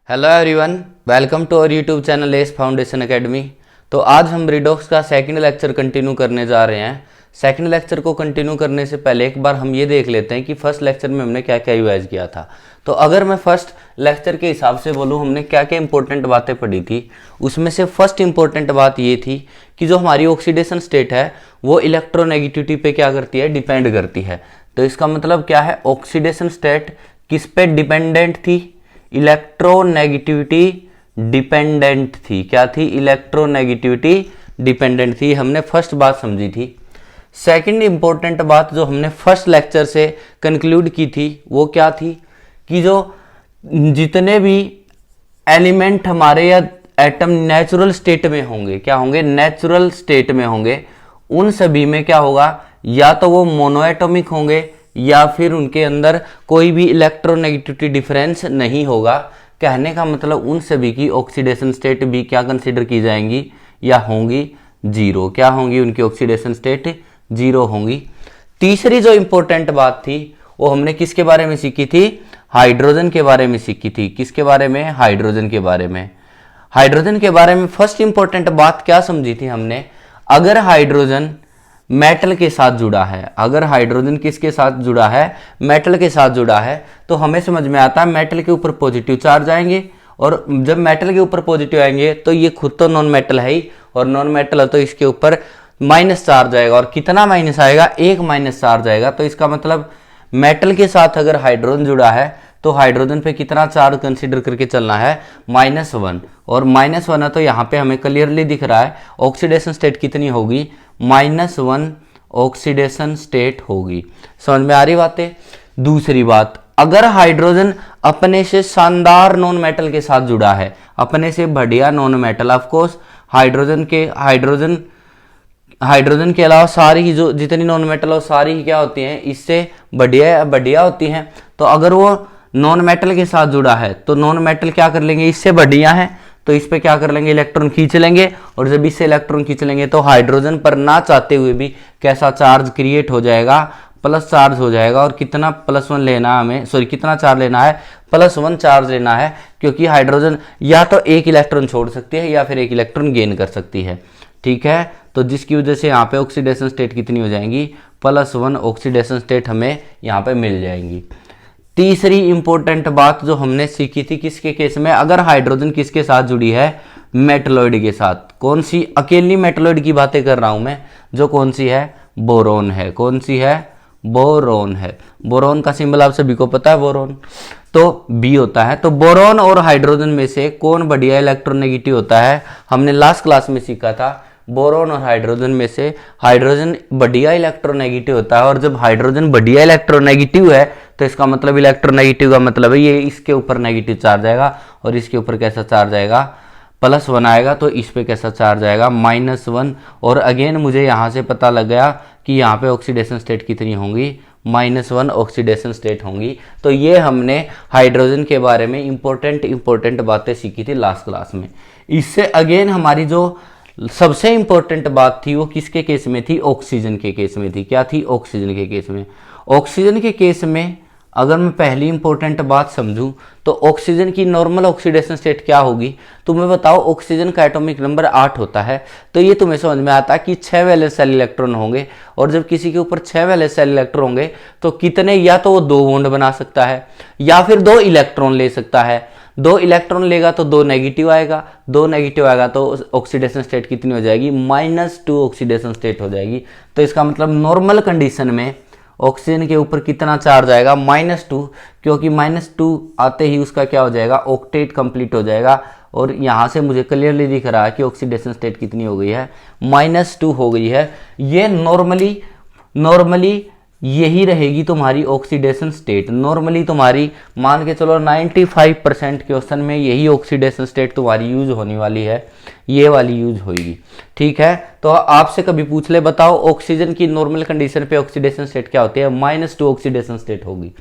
Hello everyone, welcome to our YouTube channel S foundation academy. तो आज हम redox का सेकंड लेक्चर कंटिन्यू करने जा रहे हैं। सेकंड लेक्चर को कंटिन्यू करने से पहले एक बार हम ये देख लेते हैं कि फर्स्ट लेक्चर में हमने क्या क्या रिवाइज किया था। तो अगर मैं फर्स्ट लेक्चर के हिसाब से बोलूँ, हमने क्या क्या इंपॉर्टेंट बातें पढ़ी थी। उसमें से फर्स्ट इंपॉर्टेंट बात ये थी कि जो हमारी ऑक्सीडेशन स्टेट है वो इलेक्ट्रोनेगेटिविटी पे क्या करती है, डिपेंड करती है। तो इसका मतलब क्या है, ऑक्सीडेशन स्टेट किस पे डिपेंडेंट थी? इलेक्ट्रोनेगेटिविटी डिपेंडेंट थी। क्या थी? इलेक्ट्रोनेगेटिविटी डिपेंडेंट थी। हमने फर्स्ट बात समझी थी। सेकंड इंपॉर्टेंट बात जो हमने फर्स्ट लेक्चर से कंक्लूड की थी वो क्या थी कि जो जितने भी एलिमेंट हमारे या एटम नेचुरल स्टेट में होंगे, क्या होंगे? नेचुरल स्टेट में होंगे। उन सभी में क्या होगा, या तो वो मोनोएटॉमिक होंगे या फिर उनके अंदर कोई भी इलेक्ट्रोनेगेटिविटी डिफरेंस नहीं होगा। कहने का मतलब उन सभी की ऑक्सीडेशन स्टेट भी क्या कंसीडर की जाएंगी या होंगी? जीरो। क्या होंगी? उनकी ऑक्सीडेशन स्टेट जीरो होंगी। तीसरी जो इंपॉर्टेंट बात थी वो हमने किसके बारे में सीखी थी? हाइड्रोजन के बारे में सीखी थी। किसके बारे में? हाइड्रोजन के बारे में। हाइड्रोजन के बारे में फर्स्ट इंपॉर्टेंट बात क्या समझी थी हमने? अगर हाइड्रोजन मेटल के साथ जुड़ा है, अगर हाइड्रोजन किसके साथ जुड़ा है? मेटल के साथ जुड़ा है, तो हमें समझ में आता है मेटल के ऊपर पॉजिटिव चार्ज आएंगे। और जब मेटल के ऊपर पॉजिटिव आएंगे तो ये खुद तो नॉन मेटल है ही, और नॉन मेटल है तो इसके ऊपर माइनस चार्ज आएगा। और कितना माइनस आएगा? एक माइनस चार्ज आएगा। तो इसका मतलब मेटल के साथ अगर हाइड्रोजन जुड़ा है तो हाइड्रोजन पे कितना चार्ज कंसीडर करके चलना है? -1। और -1 है तो यहाँ पे हमें क्लियरली दिख रहा है ऑक्सीडेशन स्टेट कितनी होगी? -1 ऑक्सीडेशन स्टेट होगी। समझ में आ रही बातें? दूसरी बात, अगर हाइड्रोजन अपने से शानदार नॉन मेटल के साथ जुड़ा है, अपने से बढ़िया non metal, of course hydrogen के अलावा सारी ही जो जितनी नॉन मेटल हो सारी ही क्या होती हैं? इससे बढ़िया होती हैं। तो अगर वो नॉन मेटल के साथ जुड़ा है तो नॉन मेटल क्या कर लेंगे? इससे बढ़िया है तो इस पे क्या कर लेंगे? इलेक्ट्रॉन खींच लेंगे। और जब इससे इलेक्ट्रॉन खींच लेंगे तो हाइड्रोजन पर ना चाहते हुए भी कैसा चार्ज क्रिएट हो जाएगा? प्लस चार्ज हो जाएगा। और कितना +1 लेना है हमें, सॉरी कितना चार्ज लेना है? +1 चार्ज लेना है, क्योंकि हाइड्रोजन या तो एक इलेक्ट्रॉन छोड़ सकती है या फिर एक इलेक्ट्रॉन गेन कर सकती है। ठीक है, तो जिसकी वजह से यहाँ पे ऑक्सीडेशन स्टेट कितनी हो जाएंगी? +1 ऑक्सीडेशन स्टेट हमें यहाँ पे मिल जाएंगी। तीसरी इंपॉर्टेंट बात जो हमने सीखी थी किसके केस में? अगर हाइड्रोजन किसके साथ जुड़ी है? मेटलॉइड के साथ। कौन सी? अकेली मेटलॉइड की बातें कर रहा हूं मैं, जो कौन सी है? बोरोन है। कौन सी है? बोरोन है। बोरोन का सिंबल आप सभी को पता है, बोरोन तो बी होता है। तो बोरोन और हाइड्रोजन में से कौन बढ़िया इलेक्ट्रोनेगेटिव होता है? हमने लास्ट क्लास में सीखा था बोरोन और हाइड्रोजन में से हाइड्रोजन बढ़िया इलेक्ट्रोनेगेटिव होता है। और जब हाइड्रोजन बढ़िया इलेक्ट्रोनेगेटिव है तो इसका मतलब इलेक्ट्रोनेगेटिव का मतलब है ये इसके ऊपर नेगेटिव चार्ज आएगा और इसके ऊपर कैसा चार्ज आएगा? +1 आएगा। तो इस पे कैसा चार्ज आएगा? -1। और अगेन मुझे यहाँ से पता लग गया कि यहाँ पे ऑक्सीडेशन स्टेट कितनी होंगी? -1 ऑक्सीडेशन स्टेट होंगी। तो ये हमने हाइड्रोजन के बारे में इंपॉर्टेंट बातें सीखी थी लास्ट क्लास में। इससे अगेन हमारी जो सबसे इंपॉर्टेंट बात थी वो किसके केस में थी? ऑक्सीजन के केस में थी। क्या थी? ऑक्सीजन के केस में। ऑक्सीजन के केस में अगर मैं पहली इंपॉर्टेंट बात समझूं तो ऑक्सीजन की नॉर्मल ऑक्सीडेशन स्टेट क्या होगी? तुम्हें बताओ, ऑक्सीजन का एटॉमिक नंबर 8 होता है। तो ये तुम्हें समझ में आता है कि 6 वैलेंस सेल इलेक्ट्रॉन होंगे। और जब किसी के ऊपर 6 वैलेंस सेल इलेक्ट्रॉन होंगे तो कितने, या तो वो 2 बॉन्ड बना सकता है या फिर 2 इलेक्ट्रॉन ले सकता है। 2 इलेक्ट्रॉन लेगा तो 2 नेगेटिव आएगा, 2 नेगेटिव आएगा तो ऑक्सीडेशन स्टेट कितनी हो जाएगी? -2 ऑक्सीडेशन स्टेट हो जाएगी। तो इसका मतलब नॉर्मल कंडीशन में ऑक्सीजन के ऊपर कितना चार्ज आएगा? -2, क्योंकि -2 आते ही उसका क्या हो जाएगा? ऑक्टेट कंप्लीट हो जाएगा। और यहाँ से मुझे क्लियरली दिख रहा है कि ऑक्सीडेशन स्टेट कितनी हो गई है? -2 हो गई है। ये नॉर्मली यही रहेगी तुम्हारी ऑक्सीडेशन स्टेट। नॉर्मली तुम्हारी मान के चलो 95% क्वेश्चन में यही ऑक्सीडेशन स्टेट तुम्हारी यूज होने वाली है, ये वाली यूज होगी। ठीक है, तो आपसे कभी पूछ ले, बताओ ऑक्सीजन की नॉर्मल कंडीशन पे ऑक्सीडेशन स्टेट क्या होती है? -2 ऑक्सीडेशन स्टेट होगी।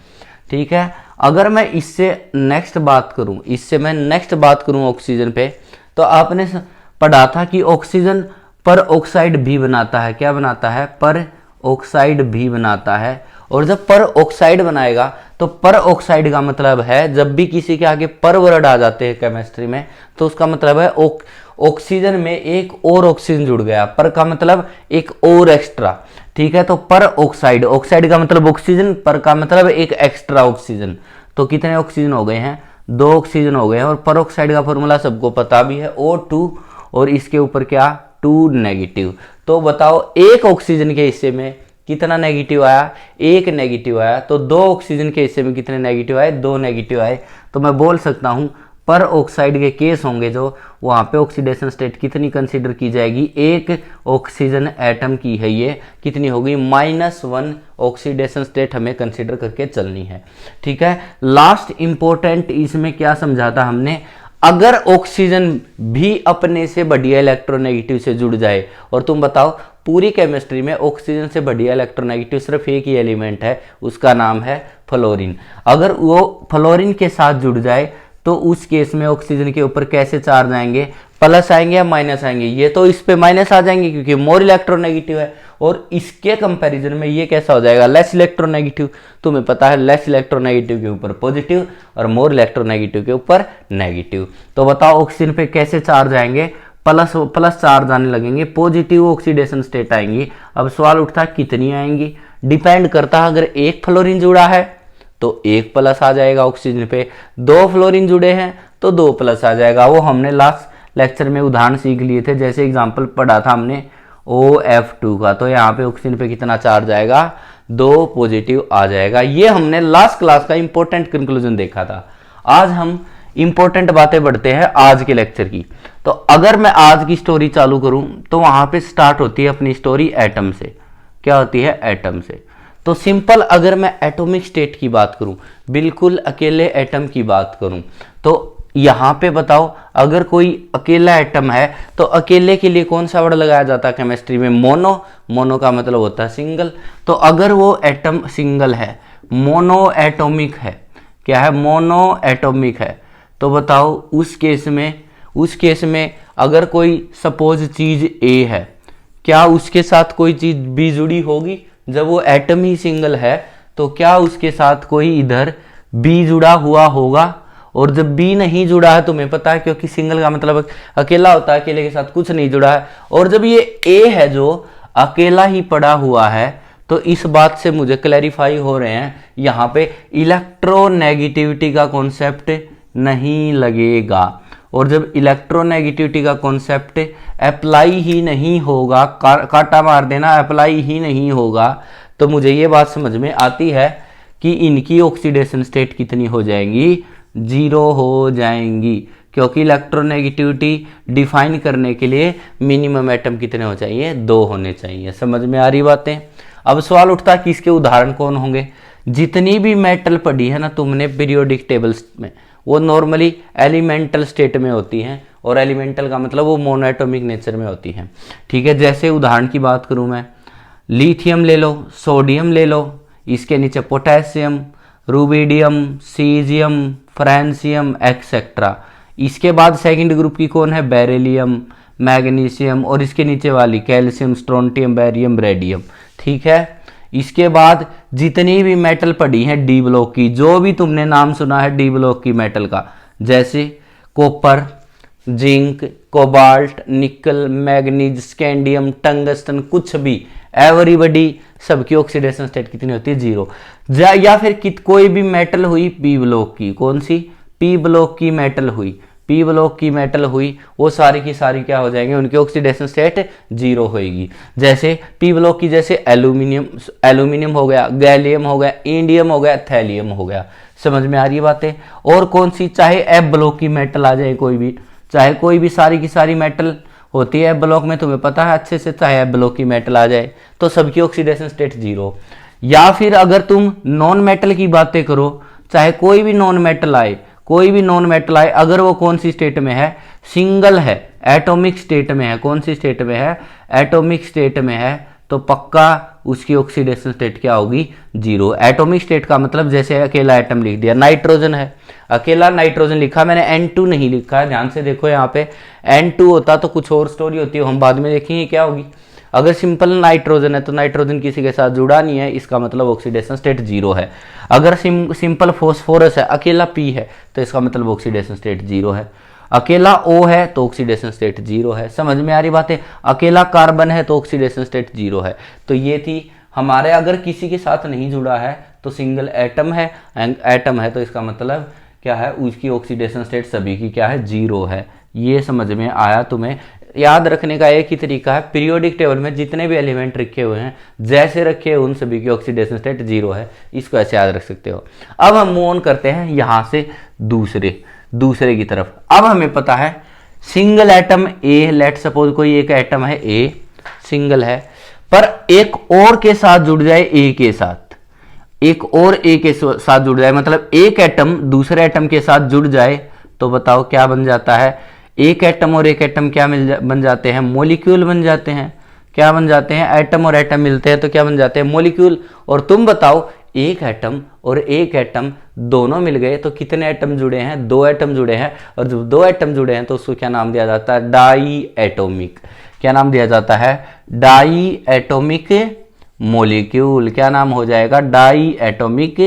ठीक है, अगर मैं इससे नेक्स्ट बात करूं ऑक्सीजन पे, तो आपने पढ़ा था कि ऑक्सीजन पर ऑक्साइड भी बनाता है। क्या बनाता है? पर ऑक्साइड भी बनाता है। और जब पर ऑक्साइड बनाएगा तो पर ऑक्साइड का मतलब है, जब भी किसी के आगे पर वर्ड आ जाते हैं केमिस्ट्री में, तो उसका मतलब है ऑक्सीजन में एक और ऑक्सीजन जुड़ गया। पर का मतलब एक और एक्स्ट्रा, ठीक है। तो पर ऑक्साइड, ऑक्साइड का मतलब ऑक्सीजन, पर का मतलब एक एक्स्ट्रा ऑक्सीजन। तो कितने ऑक्सीजन हो गए हैं? 2 ऑक्सीजन हो गए हैं। और पर ऑक्साइड का फॉर्मूला सबको पता भी है, O2, और इसके ऊपर क्या? 2 नेगेटिव। तो बताओ एक ऑक्सीजन के हिस्से में कितना नेगेटिव आया? 1 नेगेटिव आया। तो 2 ऑक्सीजन के हिस्से में कितने नेगेटिव आए? 2 नेगेटिव आए। तो मैं बोल सकता हूं पर ऑक्साइड के केस होंगे जो, वहां पे ऑक्सीडेशन स्टेट कितनी कंसीडर की जाएगी? 1 ऑक्सीजन एटम की है ये, कितनी होगी? -1 ऑक्सीडेशन स्टेट हमें कंसीडर करके चलनी है, ठीक है। लास्ट इंपॉर्टेंट इसमें क्या समझाता हमने, अगर ऑक्सीजन भी अपने से बढ़िया इलेक्ट्रोनेगेटिव से जुड़ जाए, और तुम बताओ पूरी केमिस्ट्री में ऑक्सीजन से बढ़िया इलेक्ट्रोनेगेटिव सिर्फ एक ही एलिमेंट है, उसका नाम है फ्लोरीन। अगर वो फ्लोरीन के साथ जुड़ जाए तो उस केस में ऑक्सीजन के ऊपर कैसे चार्ज आएंगे? प्लस आएंगे या माइनस आएंगे? ये तो इस पे माइनस आ जाएंगे क्योंकि मोर इलेक्ट्रोनेगेटिव है। और इसके कंपैरिजन में ये कैसा हो जाएगा? Less electronegative. तुम्हें पता है लेस इलेक्ट्रोनेगेटिव के ऊपर पॉजिटिव और मोर इलेक्ट्रोनेगेटिव के ऊपर नेगेटिव। तो बताओ ऑक्सीजन पे कैसे चार्ज आएंगे? प्लस प्लस चार्ज आने लगेंगे, पॉजिटिव ऑक्सीडेशन स्टेट आएंगी। अब सवाल उठता कितनी आएंगी? डिपेंड करता है, अगर एक फ्लोरीन जुड़ा है तो 1 प्लस आ जाएगा ऑक्सीजन पे, 2 फ्लोरीन जुड़े हैं तो 2 प्लस आ जाएगा। वो हमने लास्ट लेक्चर में उदाहरण सीख लिए थे, जैसे एग्जांपल पढ़ा था हमने OF2 का। तो यहाँ पे ऑक्सीजन पे कितना चार्ज आएगा? 2 पॉजिटिव आ जाएगा। ये हमने लास्ट क्लास का इंपॉर्टेंट कंक्लूजन देखा था। आज हम इंपॉर्टेंट बातें बढ़ते हैं आज के लेक्चर की। तो अगर मैं आज की स्टोरी चालू करूं तो वहां पे स्टार्ट होती है अपनी स्टोरी एटम से। क्या होती है? एटम से। तो सिंपल अगर मैं एटॉमिक स्टेट की बात करूं, बिल्कुल अकेले एटम की बात करूं, तो यहां पे बताओ अगर कोई अकेला एटम है तो अकेले के लिए कौन सा वर्ड लगाया जाता है केमिस्ट्री में? मोनो। मोनो का मतलब होता है सिंगल। तो अगर वो एटम सिंगल है, मोनो एटॉमिक है, क्या है? मोनो एटॉमिक है, तो बताओ उस केस में अगर कोई सपोज चीज ए है, क्या उसके साथ कोई चीज बी जुड़ी होगी? जब वो एटम ही सिंगल है तो क्या उसके साथ कोई इधर बी जुड़ा हुआ होगा? और जब बी नहीं जुड़ा है, तुम्हें पता है क्योंकि सिंगल का मतलब अकेला होता है, अकेले के साथ कुछ नहीं जुड़ा है। और जब ये ए है जो अकेला ही पड़ा हुआ है, तो इस बात से मुझे क्लैरिफाई हो रहे हैं यहाँ पे इलेक्ट्रोनेगेटिविटी का कॉन्सेप्ट नहीं लगेगा। और जब इलेक्ट्रोनेगेटिविटी का कॉन्सेप्ट अप्लाई ही नहीं होगा, काटा मार देना, अप्लाई ही नहीं होगा, तो मुझे ये बात समझ में आती है कि इनकी ऑक्सीडेशन स्टेट कितनी हो जाएंगी? 0 हो जाएंगी। क्योंकि इलेक्ट्रोनेगेटिविटी डिफाइन करने के लिए मिनिमम एटम कितने हो चाहिए? 2 होने चाहिए। समझ में आ रही बातें? अब सवाल उठता कि इसके उदाहरण कौन होंगे? जितनी भी मेटल पढ़ी है ना तुमने पीरियोडिक टेबल्स में, वो नॉर्मली एलिमेंटल स्टेट में होती हैं। और एलिमेंटल का मतलब वो मोनोएटॉमिक नेचर में होती हैं, ठीक है। जैसे उदाहरण की बात करूं मैं, लिथियम ले लो, सोडियम ले लो, इसके नीचे potassium, rubidium, caesium, francium etcetera. इसके बाद सेकंड ग्रुप की कौन है? बेरिलियम, मैग्नीशियम, और इसके नीचे वाली कैल्शियम, स्ट्रोंटियम, बेरियम, रेडियम, ठीक है। इसके बाद जितनी भी मेटल पड़ी हैं डी ब्लॉक की, जो भी तुमने नाम सुना है डी ब्लॉक की मेटल का, जैसे कॉपर, जिंक, कोबाल्ट, निकल, मैग्नीज, स्कैंडियम, टंगस्टन, कुछ भी, एवरीबडी, सबकी ऑक्सीडेशन स्टेट कितनी होती है? 0। या फिर कोई भी मेटल हुई पी ब्लॉक की, कौन सी? पी ब्लॉक की मेटल हुई, पी ब्लॉक की मेटल हुई, वो सारी की सारी क्या हो जाएंगे? उनकी ऑक्सीडेशन स्टेट 0 होगी। जैसे पी ब्लॉक की, जैसे एल्यूमिनियम हो गया, गैलियम हो गया, इंडियम हो गया, थैलियम हो गया। समझ में आ रही है बातें? और कौन सी? चाहे एफ ब्लॉक की मेटल आ जाए, कोई भी, चाहे कोई भी, सारी की सारी मेटल होती है एफ ब्लॉक में, तुम्हें पता है अच्छे से, चाहे एफ ब्लॉक की मेटल आ जाए, तो सबकी ऑक्सीडेशन स्टेट 0। या फिर अगर तुम नॉन मेटल की बातें करो, चाहे कोई भी नॉन मेटल आए, कोई भी नॉन मेटल आए, अगर वो कौन सी स्टेट में है? सिंगल है, एटॉमिक स्टेट में है। कौन सी स्टेट में है? एटॉमिक स्टेट में है, तो पक्का उसकी ऑक्सीडेशन स्टेट क्या होगी? 0। एटॉमिक स्टेट का मतलब जैसे अकेला एटम लिख दिया, नाइट्रोजन है, अकेला नाइट्रोजन लिखा मैंने, N2 नहीं लिखा है। ध्यान से देखो यहाँ पे, N2 होता तो कुछ और स्टोरी होती है, हम बाद में देखेंगे क्या होगी। अगर सिंपल नाइट्रोजन है तो नाइट्रोजन किसी के साथ जुड़ा नहीं है, इसका मतलब ऑक्सीडेशन स्टेट जीरो है। अगर सिंपल फॉस्फोरस है, अकेला पी है, तो इसका मतलब ऑक्सीडेशन स्टेट जीरो है। अकेला O है तो ऑक्सीडेशन स्टेट जीरो है। समझ में आ रही बात है? अकेला कार्बन है तो ऑक्सीडेशन स्टेट जीरो है। तो ये थी हमारे, अगर किसी के साथ नहीं जुड़ा है तो सिंगल एटम है, एटम है तो इसका मतलब क्या है, उसकी ऑक्सीडेशन स्टेट सभी की क्या है, जीरो है। ये समझ में आया? तुम्हें याद रखने का एक ही तरीका है, पीरियोडिक टेबल में जितने भी एलिमेंट रखे हुए हैं जैसे रखे हैं उन सभी की ऑक्सीडेशन स्टेट जीरो है, इसको ऐसे याद रख सकते हो। अब हम मूव ऑन करते हैं यहां से दूसरे की तरफ। अब हमें पता है single atom A, let suppose कोई एक एटम है ए, सिंगल है, पर एक और के साथ जुड़ जाए ए के साथ, एक और ए के साथ जुड़ जाए, मतलब एक एटम दूसरे एटम के साथ जुड़ जाए, तो बताओ क्या बन जाता है? एक एटम और एक एटम क्या बन जाते हैं? मॉलिक्यूल बन जाते हैं। क्या बन जाते हैं? एटम और एटम मिलते हैं तो क्या बन जाते हैं? मॉलिक्यूल। और तुम बताओ एक एटम और एक एटम दोनों मिल गए तो कितने एटम जुड़े हैं? दो एटम जुड़े हैं। और जब दो एटम जुड़े हैं तो उसको क्या नाम दिया जाता है? Di atomic. क्या नाम दिया जाता है? Di atomic molecule. क्या नाम हो जाएगा? Di atomic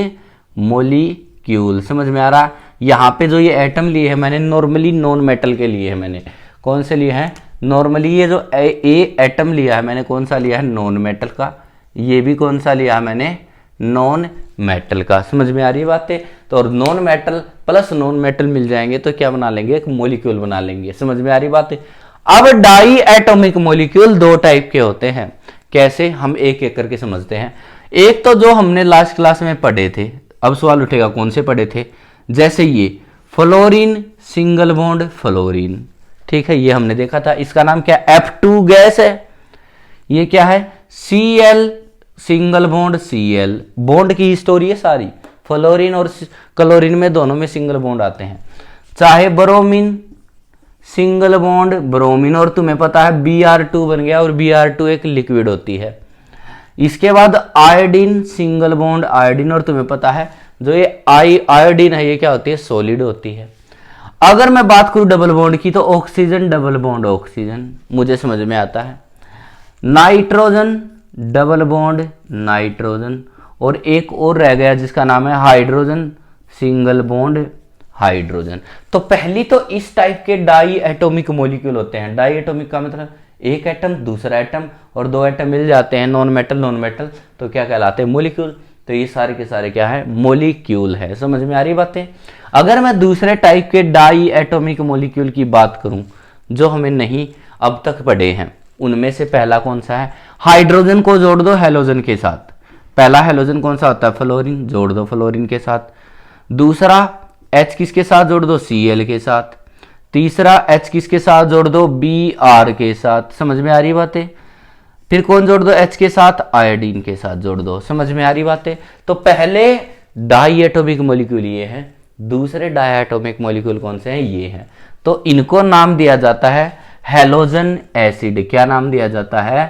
molecule. समझ में आ रहा? यहाँ पे जो ये एटम लिए हैं मैंने नॉर्मली नॉन मेटल के लिए है, मैंने कौन से लिए हैं? नॉर्मली ये जो ए एटम लिया है मैंने कौन सा लिया है? नॉन मेटल का। ये भी कौन सा लिया है मैंने? नॉन मेटल का। समझ में आ रही है बातें? तो और non metal plus non metal मिल जाएंगे तो क्या बना लेंगे? एक मॉलिक्यूल बना लेंगे। समझ में आ रही बातें? अब डाई एटॉमिक मॉलिक्यूल दो टाइप के होते हैं। कैसे? हम एक एक करके समझते हैं। एक तो जो हमने लास्ट क्लास में पढ़े थे, अब सवाल उठेगा कौन से पढ़े थे? जैसे ये फ्लोरीन सिंगल बॉन्ड फ्लोरीन, ठीक है, ये हमने देखा था। इसका नाम क्या? F2 गैस है। ये क्या है? Cl single bond Cl। Bond की स्टोरी है सारी। फ्लोरीन और क्लोरीन में दोनों में सिंगल बॉन्ड आते हैं। चाहे ब्रोमीन सिंगल बॉन्ड ब्रोमीन, और तुम्हें पता है Br2 बन गया, और Br2 एक लिक्विड होती है। इसके बाद आयोडीन सिंगल बॉन्ड आयोडीन, और तुम्हें पता है जो ये आयोडीन है ये क्या होती है? सॉलिड होती है। अगर मैं बात करूं डबल बॉन्ड की तो ऑक्सीजन डबल बॉन्ड ऑक्सीजन, मुझे समझ में आता है। नाइट्रोजन डबल बॉन्ड नाइट्रोजन, और एक और रह गया जिसका नाम है हाइड्रोजन सिंगल बॉन्ड हाइड्रोजन। तो पहली तो इस टाइप के डाई एटॉमिक मॉलिक्यूल होते हैं। डाई एटॉमिक का मतलब एक एटम दूसरा एटम और दो एटम मिल जाते हैं, नॉन मेटल, तो क्या कहलाते हैं? मॉलिक्यूल। तो ये सारे के सारे क्या है? मॉलिक्यूल है। समझ में आ रही बातें? अगर मैं दूसरे टाइप के डाई एटॉमिक मॉलिक्यूल की बात करूं जो हमें नहीं अब तक पढ़े हैं, उनमें से पहला कौन सा है? हाइड्रोजन को जोड़ दो हेलोजन के साथ। पहला हेलोजन कौन सा होता है? फ्लोरीन, जोड़ दो फ्लोरीन के साथ। दूसरा H किसके साथ जोड़ दो? Cl के साथ। तीसरा H किसके साथ जोड़ दो? Br के साथ। समझ में आ रही बातें? फिर कौन जोड़ दो? H के साथ? आयोडीन के साथ जोड़ दो। समझ में आ रही बातें? तो पहले डाई एटॉमिक मॉलिक्यूल ये है, दूसरे डाई एटॉमिक मॉलिक्यूल कौन से हैं? ये हैं। तो इनको नाम दिया जाता है हेलोजन एसिड। क्या नाम दिया जाता है?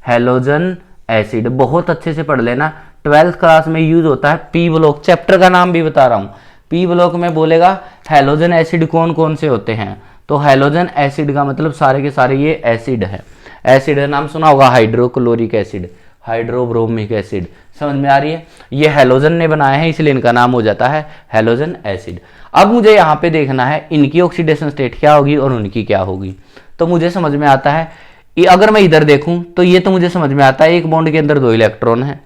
Halogen acid. बहुत अच्छे से पढ़ लेना, 12th क्लास में यूज होता है। पी ब्लॉक चैप्टर का नाम भी बता रहा हूं। पी ब्लॉक में बोलेगा हेलोजन एसिड कौन कौन से होते हैं, तो हेलोजन एसिड का मतलब सारे के सारे ये एसिड है। एसिड है, नाम सुना होगा हाइड्रोक्लोरिक एसिड, हाइड्रोब्रोमिक एसिड। समझ में आ रही है? ये हेलोजन ने बनाया है इसलिए इनका नाम हो जाता है हेलोजन एसिड। अब मुझे यहाँ पे देखना है इनकी ऑक्सीडेशन स्टेट क्या होगी और उनकी क्या होगी। तो मुझे समझ में आता है, अगर मैं इधर देखूं तो ये तो मुझे समझ में आता है एक बॉन्ड के अंदर दो इलेक्ट्रॉन है।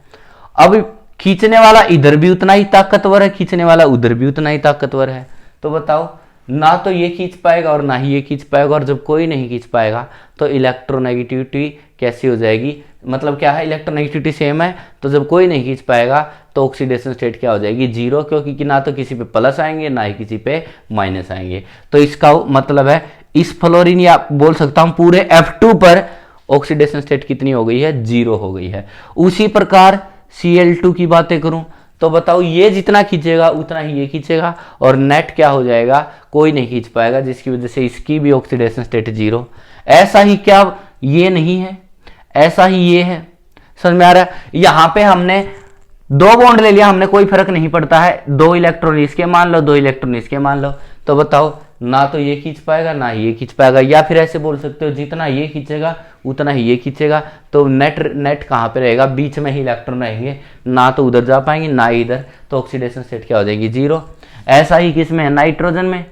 अब खींचने वाला इधर भी उतना ही ताकतवर है, खींचने वाला उधर भी उतना ही ताकतवर है। तो बताओ, ना तो ये खींच पाएगा और ना ही ये खींच पाएगा, और जब कोई नहीं खींच पाएगा तो इलेक्ट्रोनेगेटिविटी कैसी हो जाएगी? मतलब क्या है? इलेक्ट्रोनेगेटिविटी सेम है, तो जब कोई नहीं खींच पाएगा तो ऑक्सीडेशन स्टेट क्या हो जाएगी? जीरो, क्योंकि ना तो किसी पे प्लस आएंगे ना ही किसी पे माइनस आएंगे। तो इसका मतलब है इस फ्लोरीन या बोल सकता हूं पूरे F2 पर ऑक्सीडेशन स्टेट कितनी हो गई है? जीरो हो गई है। उसी प्रकार Cl2 की बातें करूं तो बताओ ये जितना खींचेगा उतना ही ये खींचेगा, और नेट क्या हो जाएगा? कोई नहीं खींच पाएगा, जिसकी वजह से इसकी भी ऑक्सीडेशन स्टेट जीरो। ऐसा ही क्या ये नहीं है? ऐसा ही ये है। समझ में आ रहा है? यहां पे हमने दो बॉन्ड ले लिया, हमने कोई फर्क नहीं पड़ता है, दो इलेक्ट्रॉन इसके मान लो, दो इलेक्ट्रॉन इसके मान लो। तो बताओ, ना तो ये खींच पाएगा ना ये खींच पाएगा, या फिर ऐसे बोल सकते हो जितना ये खींचेगा उतना ही ये खींचेगा, तो नेट कहाँ पे रहेगा, बीच में ही इलेक्ट्रॉन रहेंगे, ना तो उधर जा पाएंगे ना इधर, तो ऑक्सीडेशन स्टेट क्या हो जाएगी, 0। ऐसा ही किसमें है, नाइट्रोजन में,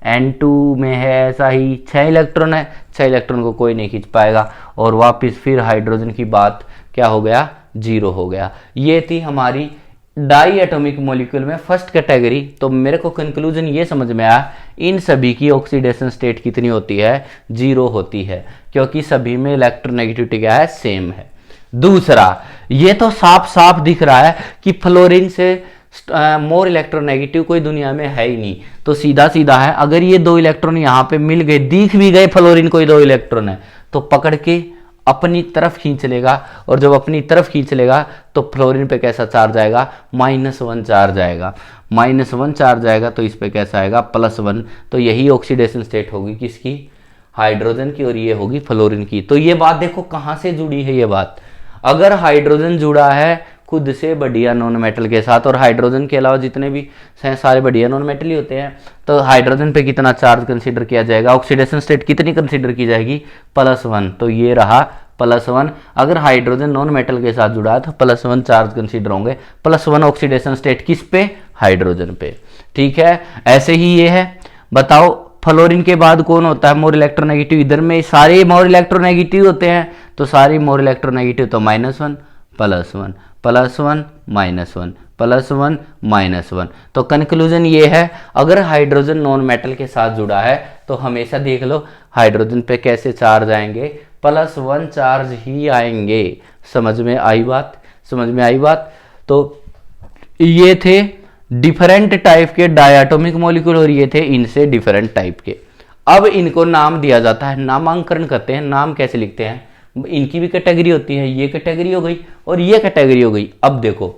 N2 में है ऐसा ही, 6 इलेक्ट्रॉन है, 6 इलेक्ट्रॉन को कोई नहीं खींच पाएगा, और वापस फिर हाइड्रोजन की बात क्या हो गया, 0 हो गया। ये थी हमारी डाई एटॉमिक मॉलिक्यूल में फर्स्ट कैटेगरी। तो मेरे को कंक्लूजन ये समझ में आया, इन सभी की ऑक्सीडेशन स्टेट कितनी होती है, 0 होती है, क्योंकि सभी में इलेक्ट्रोनेगेटिविटी क्या है, सेम है। दूसरा, ये तो साफ साफ दिख रहा है कि फ्लोरीन से मोर इलेक्ट्रोनेगेटिव कोई दुनिया में है ही नहीं, तो सीधा सीधा है, अगर ये 2 इलेक्ट्रॉन यहाँ पे मिल गए, दिख भी गए फ्लोरीन कोई 2 इलेक्ट्रॉन है, तो पकड़ के अपनी तरफ खींच लेगा, और जब अपनी तरफ खींच लेगा तो फ्लोरीन पे कैसा चार्ज आएगा, -1 चार्ज आएगा, -1 चार्ज आएगा, तो इस पे कैसा आएगा, +1। तो यही ऑक्सीडेशन स्टेट होगी किसकी, हाइड्रोजन की, और ये होगी फ्लोरीन की। तो ये बात देखो कहाँ से जुड़ी है ये बात, अगर हाइड्रोजन जुड़ा है खुद से बढ़िया नॉन मेटल के साथ, और हाइड्रोजन के अलावा जितने भी सारे बढ़िया नॉन मेटल ही होते हैं, तो हाइड्रोजन पे कितना चार्ज कंसीडर किया जाएगा, ऑक्सीडेशन स्टेट कितनी कंसीडर की जाएगी, +1। तो ये रहा +1। अगर हाइड्रोजन नॉन मेटल के साथ जुड़ा है तो +1 चार्ज कंसीडर होंगे, +1 ऑक्सीडेशन स्टेट किस पे, हाइड्रोजन पे। ठीक है, ऐसे ही ये है। बताओ फ्लोरीन के बाद कौन होता है मोर इलेक्ट्रोनेगेटिव, इधर में सारे मोर इलेक्ट्रोनेगेटिव होते हैं, तो सारे मोर इलेक्ट्रोनेगेटिव, तो -1 +1 +1 -1 +1 -1। तो कंक्लूजन ये है, अगर हाइड्रोजन नॉन मेटल के साथ जुड़ा है तो हमेशा देख लो हाइड्रोजन पे कैसे चार्ज आएंगे, +1 चार्ज ही आएंगे। समझ में आई बात, समझ में आई बात। तो ये थे डिफरेंट टाइप के डायटोमिक मॉलिक्यूल, और ये थे इनसे डिफरेंट टाइप के। अब इनको नाम दिया जाता है, नामांकन करते हैं। नाम कैसे लिखते हैं, इनकी भी कैटेगरी होती है, ये कैटेगरी हो गई और ये कैटेगरी हो गई। अब देखो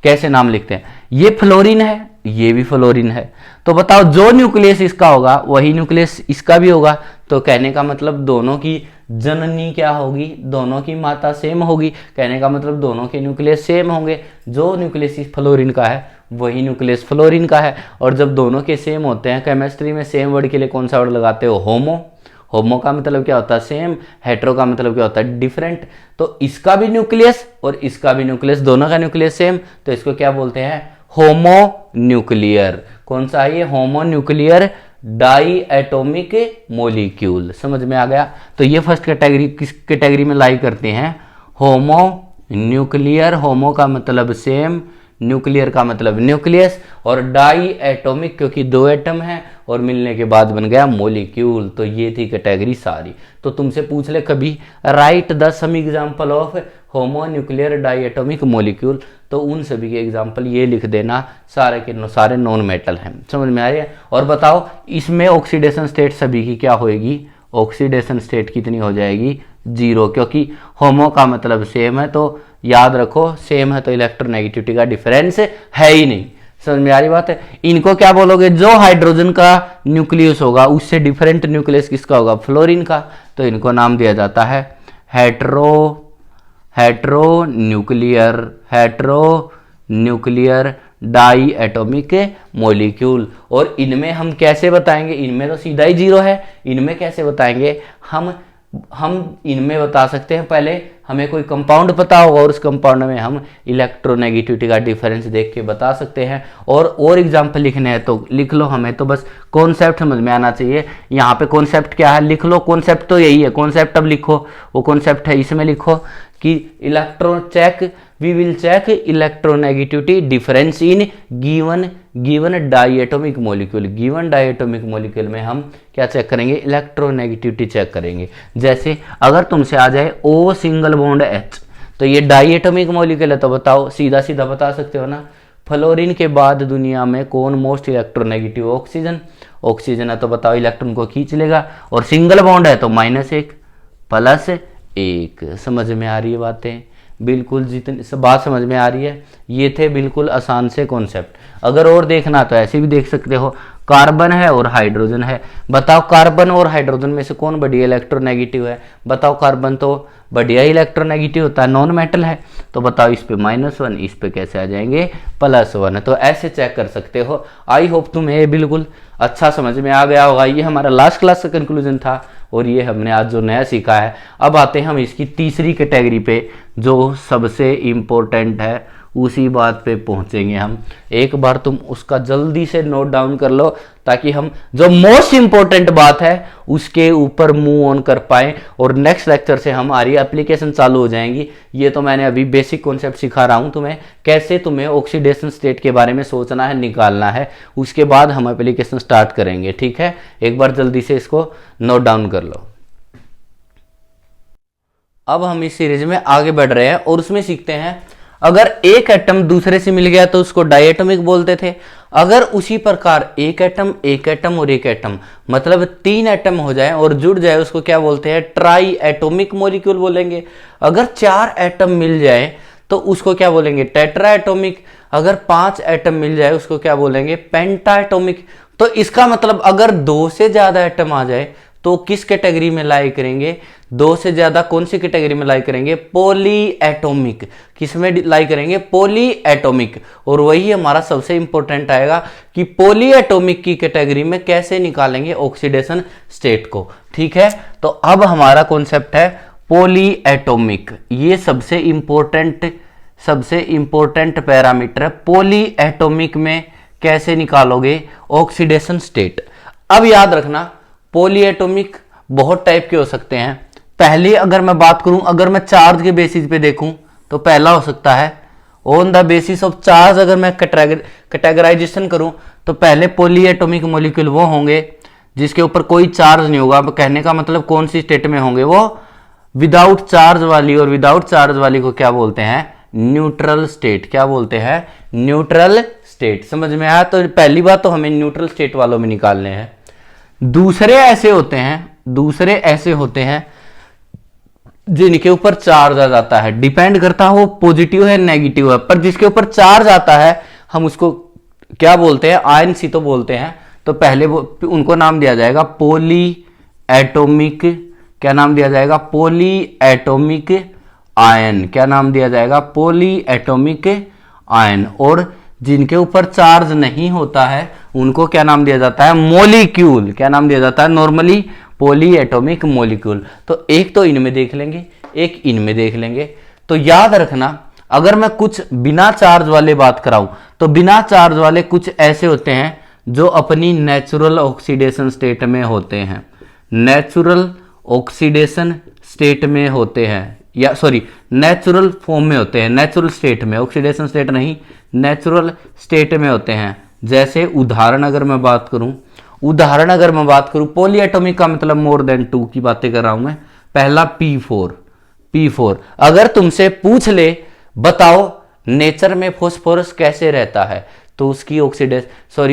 कैसे नाम लिखते हैं, ये फ्लोरीन है, ये भी फ्लोरीन है, तो बताओ जो न्यूक्लियस इसका होगा वही न्यूक्लियस इसका भी होगा। तो कहने का मतलब दोनों की जननी क्या होगी, दोनों की माता सेम होगी, कहने का मतलब दोनों के न्यूक्लियस सेम होंगे। जो न्यूक्लियस इस फ्लोरीन का है वही न्यूक्लियस फ्लोरीन का है। और जब दोनों के सेम होते हैं, केमिस्ट्री में सेम वर्ड के लिए कौन सा वर्ड लगाते हो, होमो। होमो का मतलब क्या होता है, सेम। हेट्रो का मतलब क्या होता है, डिफरेंट। तो इसका भी न्यूक्लियस और इसका भी न्यूक्लियस, दोनों का न्यूक्लियस सेम, तो इसको क्या बोलते हैं, होमो न्यूक्लियर। कौन सा है ये, homo nuclear di atomic molecule. समझ में आ गया। तो ये फर्स्ट कैटेगरी किस कैटेगरी में लाई करते हैं, होमो न्यूक्लियर। होमो का मतलब सेम, न्यूक्लियर का मतलब न्यूक्लियस, और डाई एटॉमिक क्योंकि 2 एटम है और मिलने के बाद बन गया मोलिक्यूल। तो ये थी कैटेगरी सारी। तो तुमसे पूछ ले कभी, write the some example of homonuclear diatomic molecule, तो उन सभी के एग्जांपल ये लिख देना, सारे के सारे नॉन मेटल हैं। समझ में आ रही है। और बताओ इसमें ऑक्सीडेशन स्टेट सभी की क्या होएगी, ऑक्सीडेशन स्टेट कितनी हो जाएगी, 0, क्योंकि होमो का मतलब सेम है। तो याद रखो सेम है तो इलेक्ट्रोनेगेटिविटी का डिफरेंस है ही नहीं। समझ में आ रही बात है। इनको क्या बोलोगे, जो हाइड्रोजन का न्यूक्लियस होगा उससे डिफरेंट न्यूक्लियस किसका होगा, फ्लोरीन का। तो इनको नाम दिया जाता है heteronuclear diatomic molecule. और इनमें हम कैसे बताएंगे, इनमें तो सीधा ही 0 है, इनमें कैसे बताएंगे, हम इनमें बता सकते हैं, पहले हमें कोई कंपाउंड पता होगा और उस कंपाउंड में हम इलेक्ट्रोनेगेटिविटी का डिफरेंस देख के बता सकते हैं। और एग्जांपल लिखने हैं तो लिख लो, हमें तो बस कॉन्सेप्ट समझ में आना चाहिए। यहाँ पे कॉन्सेप्ट क्या है लिख लो, कॉन्सेप्ट तो यही है। कॉन्सेप्ट अब लिखो, वो कॉन्सेप्ट है इसमें लिखो कि we will check electronegativity difference in given diatomic molecule. Given diatomic molecule में हम क्या चेक करेंगे, इलेक्ट्रोनेगेटिविटी चेक करेंगे। जैसे अगर तुमसे आ जाए O सिंगल बॉन्ड H, तो ये डाइएटोमिक मॉलिक्यूल है, तो बताओ सीधा सीधा बता सकते हो ना, फ्लोरीन के बाद दुनिया में कौन मोस्ट इलेक्ट्रोनेगेटिव, ऑक्सीजन है, तो बताओ इलेक्ट्रॉन को खींच लेगा। और सिंगल बॉन्ड है तो -1 +1। समझ में आ रही है बातें, बिल्कुल जितनी सब बात समझ में आ रही है। ये थे बिल्कुल आसान से कॉन्सेप्ट। अगर और देखना तो ऐसे भी देख सकते हो, कार्बन है और हाइड्रोजन है, बताओ कार्बन और हाइड्रोजन में से कौन बढ़िया इलेक्ट्रोनेगेटिव है, बताओ कार्बन तो बढ़िया इलेक्ट्रोनेगेटिव होता है, नॉन मेटल है, तो बताओ इस पे -1, इस पे कैसे आ जाएंगे +1। तो ऐसे चेक कर सकते हो। आई होप तुम्हें बिल्कुल अच्छा समझ में आ गया होगा। ये हमारा लास्ट क्लास का कंक्लूजन था। और ये हमने आज जो नया सीखा है। अब आते हैं हम इसकी तीसरी कैटेगरी पे जो सबसे इम्पोर्टेंट है, उसी बात पे पहुंचेंगे हम। एक बार तुम उसका जल्दी से नोट डाउन कर लो ताकि हम जो मोस्ट इंपॉर्टेंट बात है उसके ऊपर मूव ऑन कर पाए और नेक्स्ट लेक्चर से हमारी एप्लीकेशन चालू हो जाएंगी। ये तो मैंने अभी बेसिक कॉन्सेप्ट सिखा रहा हूं तुम्हें, कैसे तुम्हें ऑक्सीडेशन स्टेट के बारे में सोचना है, निकालना है, उसके बाद हम एप्लीकेशन स्टार्ट करेंगे। ठीक है, एक बार जल्दी से इसको नोट डाउन कर लो। अब हम इस सीरीज में आगे बढ़ रहे हैं और उसमें सीखते हैं, अगर एक एटम दूसरे से मिल गया तो उसको डायएटॉमिक बोलते थे। अगर उसी प्रकार एक एटम और एक एटम मतलब 3 एटम हो जाए और जुड़ जाए उसको क्या बोलते हैं, ट्राई एटोमिक मॉलिक्यूल बोलेंगे। अगर 4 एटम मिल जाए तो उसको क्या बोलेंगे, टेट्रा एटोमिक। अगर 5 एटम मिल जाए उसको क्या बोलेंगे, पेंटा एटोमिक। तो इसका मतलब अगर 2 से ज्यादा एटम आ जाए तो किस कैटेगरी में लाई करेंगे, 2 से ज्यादा कौन सी कैटेगरी में लाई करेंगे, पॉली एटोमिक। किस में लाई करेंगे, पॉली एटोमिक। और वही हमारा सबसे इंपॉर्टेंट आएगा कि पॉली एटोमिक की कैटेगरी में कैसे निकालेंगे ऑक्सीडेशन स्टेट को। ठीक है, तो अब हमारा कॉन्सेप्ट है पॉली एटोमिक। ये सबसे इंपॉर्टेंट पैरामीटर है। पॉली एटोमिक में कैसे निकालोगे ऑक्सीडेशन स्टेट। अब याद रखना, पॉली एटोमिक बहुत टाइप के हो सकते हैं। पहले अगर मैं बात करूं, अगर मैं चार्ज के बेसिस पे देखूं तो पहला हो सकता है on the basis of charge. अगर मैं कैटेगराइजेशन करूं तो पहले पॉली एटोमिक मॉलिक्यूल वो होंगे जिसके ऊपर कोई चार्ज नहीं होगा। कहने का मतलब कौन सी स्टेट में होंगे, वो विदाउट चार्ज वाली। और विदाउट चार्ज वाली को क्या बोलते हैं, न्यूट्रल स्टेट। क्या बोलते हैं, न्यूट्रल स्टेट। समझ में आया। तो पहली बात तो हमें न्यूट्रल स्टेट वालों में निकालने हैं। दूसरे ऐसे होते हैं जिनके ऊपर चार्ज आ जाता है। डिपेंड करता है वो पॉजिटिव है नेगेटिव है, पर जिसके ऊपर चार्ज आता है हम उसको क्या बोलते हैं, आयन सी तो बोलते हैं। तो पहले उनको नाम दिया जाएगा पॉली एटोमिक। क्या नाम दिया जाएगा, पॉली एटोमिक आयन। क्या नाम दिया जाएगा, पॉली एटोमिक आयन। और जिनके ऊपर चार्ज नहीं होता है उनको क्या नाम दिया जाता है, मॉलिक्यूल। क्या नाम दिया जाता है, नॉर्मली पॉली एटोमिक मॉलिक्यूल। तो एक तो इनमें देख लेंगे, एक इनमें देख लेंगे। तो याद रखना, अगर मैं कुछ बिना चार्ज वाले बात कराऊं तो बिना चार्ज वाले कुछ ऐसे होते हैं जो अपनी नेचुरल ऑक्सीडेशन स्टेट में होते हैं। नेचुरल ऑक्सीडेशन स्टेट में होते हैं, या सॉरी नेचुरल फॉर्म में होते हैं, नेचुरल स्टेट में, ऑक्सीडेशन स्टेट नहीं, नेचुरल स्टेट में होते हैं। जैसे उदाहरण अगर मैं बात करूं पॉली एटोमिक का मतलब मोर देन 2 की बातें कर रहा हूं मैं। पहला P4। अगर तुमसे पूछ ले बताओ नेचर में फास्फोरस कैसे रहता है, तो उसकी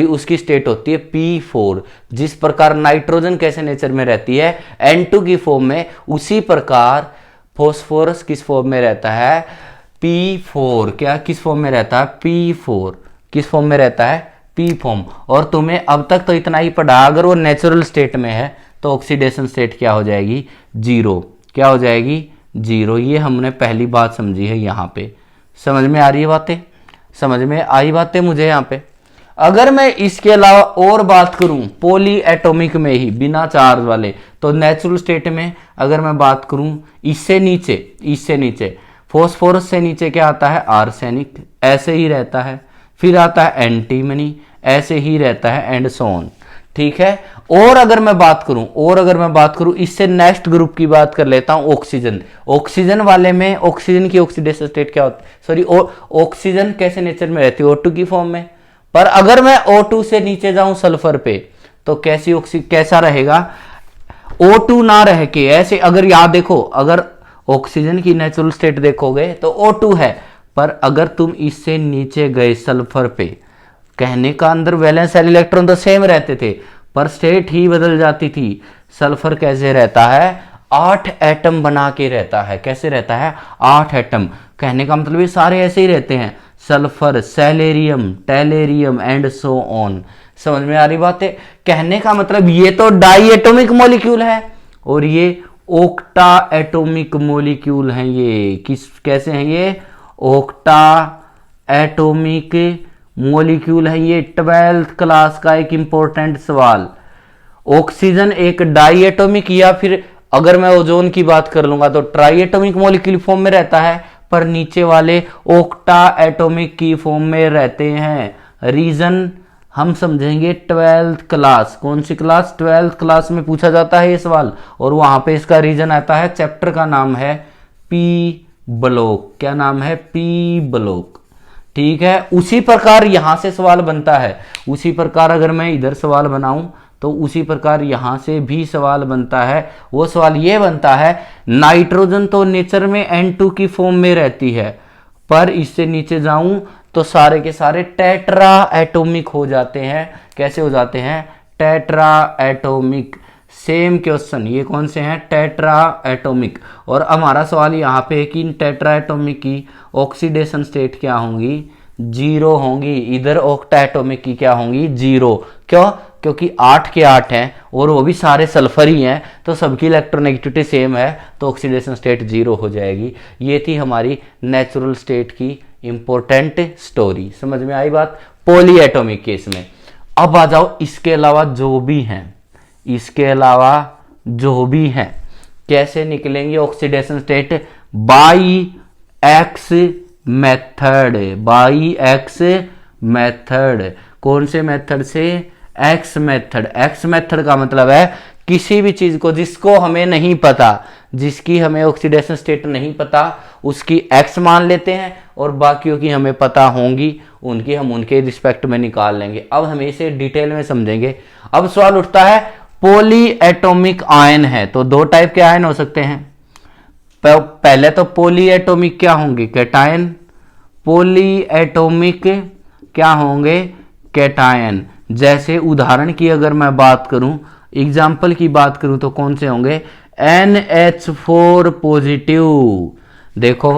उसकी स्टेट होती है P4। जिस प्रकार नाइट्रोजन कैसे नेचर में रहती है N2 की फॉर्म में, उसी प्रकार फास्फोरस किस फॉर्म में रहता है, P4। क्या किस फॉर्म में रहता है, P4। किस फॉर्म में रहता है, P फॉर्म। और तुम्हें अब तक तो इतना ही पढ़ा, अगर वो नेचुरल स्टेट में है तो ऑक्सीडेशन स्टेट क्या हो जाएगी, 0। क्या हो जाएगी, 0। ये हमने पहली बात समझी है। यहाँ पे समझ में आ रही है बातें, समझ में आई बातें मुझे यहाँ पे। अगर मैं इसके अलावा और बात करूं पॉली एटोमिक में ही बिना चार्ज वाले, तो नेचुरल स्टेट में अगर मैं बात करूं इससे नीचे फॉस्फोरस से नीचे क्या आता है, आर्सेनिक, ऐसे ही रहता है। फिर आता है एंटीमनी, ऐसे ही रहता है, एंड सो ऑन। ठीक है। और अगर मैं बात करूं इससे नेक्स्ट ग्रुप की बात कर लेता हूं, ऑक्सीजन वाले में ऑक्सीजन की ऑक्सीडेशन स्टेट क्या होती है, सॉरी ऑक्सीजन कैसे नेचर में रहती है, O2 की फॉर्म में। पर अगर मैं O2 से नीचे जाऊं सल्फर पे तो कैसा रहेगा, O2 ना रह के ऐसे। अगर याद देखो, अगर ऑक्सीजन की नेचुरल स्टेट देखोगे तो O2 है, पर अगर तुम इससे नीचे गए सल्फर पे, कहने का अंदर वैलेंस सेल इलेक्ट्रॉन तो सेम रहते थे पर स्टेट ही बदल जाती थी। सल्फर कैसे रहता है, 8 एटम बना के रहता है। कैसे रहता है, 8 एटम। कहने का मतलब ये सारे ऐसे ही रहते हैं, sulphur, selenium, tellurium and so on. समझ में आ रही बात है। कहने का मतलब ये तो डाई एटोमिक मॉलिक्यूल है और ये ओक्टा एटोमिक मॉलिक्यूल हैं। ये कैसे हैं, ये ओक्टा एटोमिक मॉलिक्यूल है। ये 12th क्लास का एक इंपॉर्टेंट सवाल, ऑक्सीजन एक डाई एटॉमिक, या फिर अगर मैं ओजोन की बात कर लूंगा तो ट्राई एटॉमिक मॉलिक्यूल फॉर्म में रहता है, पर नीचे वाले ऑक्टा एटॉमिक की फॉर्म में रहते हैं। रीजन हम समझेंगे 12th क्लास। कौन सी क्लास? 12th क्लास में पूछा जाता है ये सवाल, और वहां पे इसका रीजन आता है। चैप्टर का नाम है पी ब्लॉक। क्या नाम है? P block. ठीक है, उसी प्रकार यहां से सवाल बनता है। उसी प्रकार अगर मैं इधर सवाल बनाऊं तो उसी प्रकार यहां से भी सवाल बनता है। वो सवाल ये बनता है, नाइट्रोजन तो नेचर में N2 की फॉर्म में रहती है, पर इससे नीचे जाऊं तो सारे के सारे टेट्रा एटॉमिक हो जाते हैं। कैसे हो जाते हैं? Tetra atomic. सेम क्वेश्चन, ये कौन से हैं? Tetra atomic. और हमारा सवाल यहाँ पे है कि इन टेट्रा एटॉमिक की ऑक्सीडेशन स्टेट क्या होंगी? 0 होंगी। इधर ऑक्टा एटॉमिक की क्या होंगी? 0। क्यों? क्योंकि 8 के 8 हैं और वो भी सारे सल्फर ही हैं, तो सबकी इलेक्ट्रोनेगेटिविटी सेम है, तो ऑक्सीडेशन स्टेट 0 हो जाएगी। ये थी हमारी नेचुरल स्टेट की इंपॉर्टेंट स्टोरी। समझ में आई बात? पॉली एटॉमिक केस में। अब आ जाओ इसके अलावा जो भी हैं, इसके अलावा जो भी हैं कैसे निकलेंगे oxidation state? By x method. By x method. कौन से मेथड से? X method. एक्स मेथड का मतलब है किसी भी चीज को जिसको हमें नहीं पता, जिसकी हमें ऑक्सीडेशन स्टेट नहीं पता, उसकी एक्स मान लेते हैं, और बाकियों की हमें पता होंगी, उनकी हम उनके रिस्पेक्ट में निकाल लेंगे। अब हम इसे डिटेल में समझेंगे। अब सवाल उठता है, पॉली एटॉमिक आयन है तो 2 टाइप के आयन हो सकते हैं। पहले तो पॉली एटॉमिक क्या होंगे? कैटायन। पॉली एटॉमिक क्या होंगे? कैटायन। जैसे उदाहरण की अगर मैं बात करूं, एग्जाम्पल की बात करूं तो कौन से होंगे? NH4 positive. देखो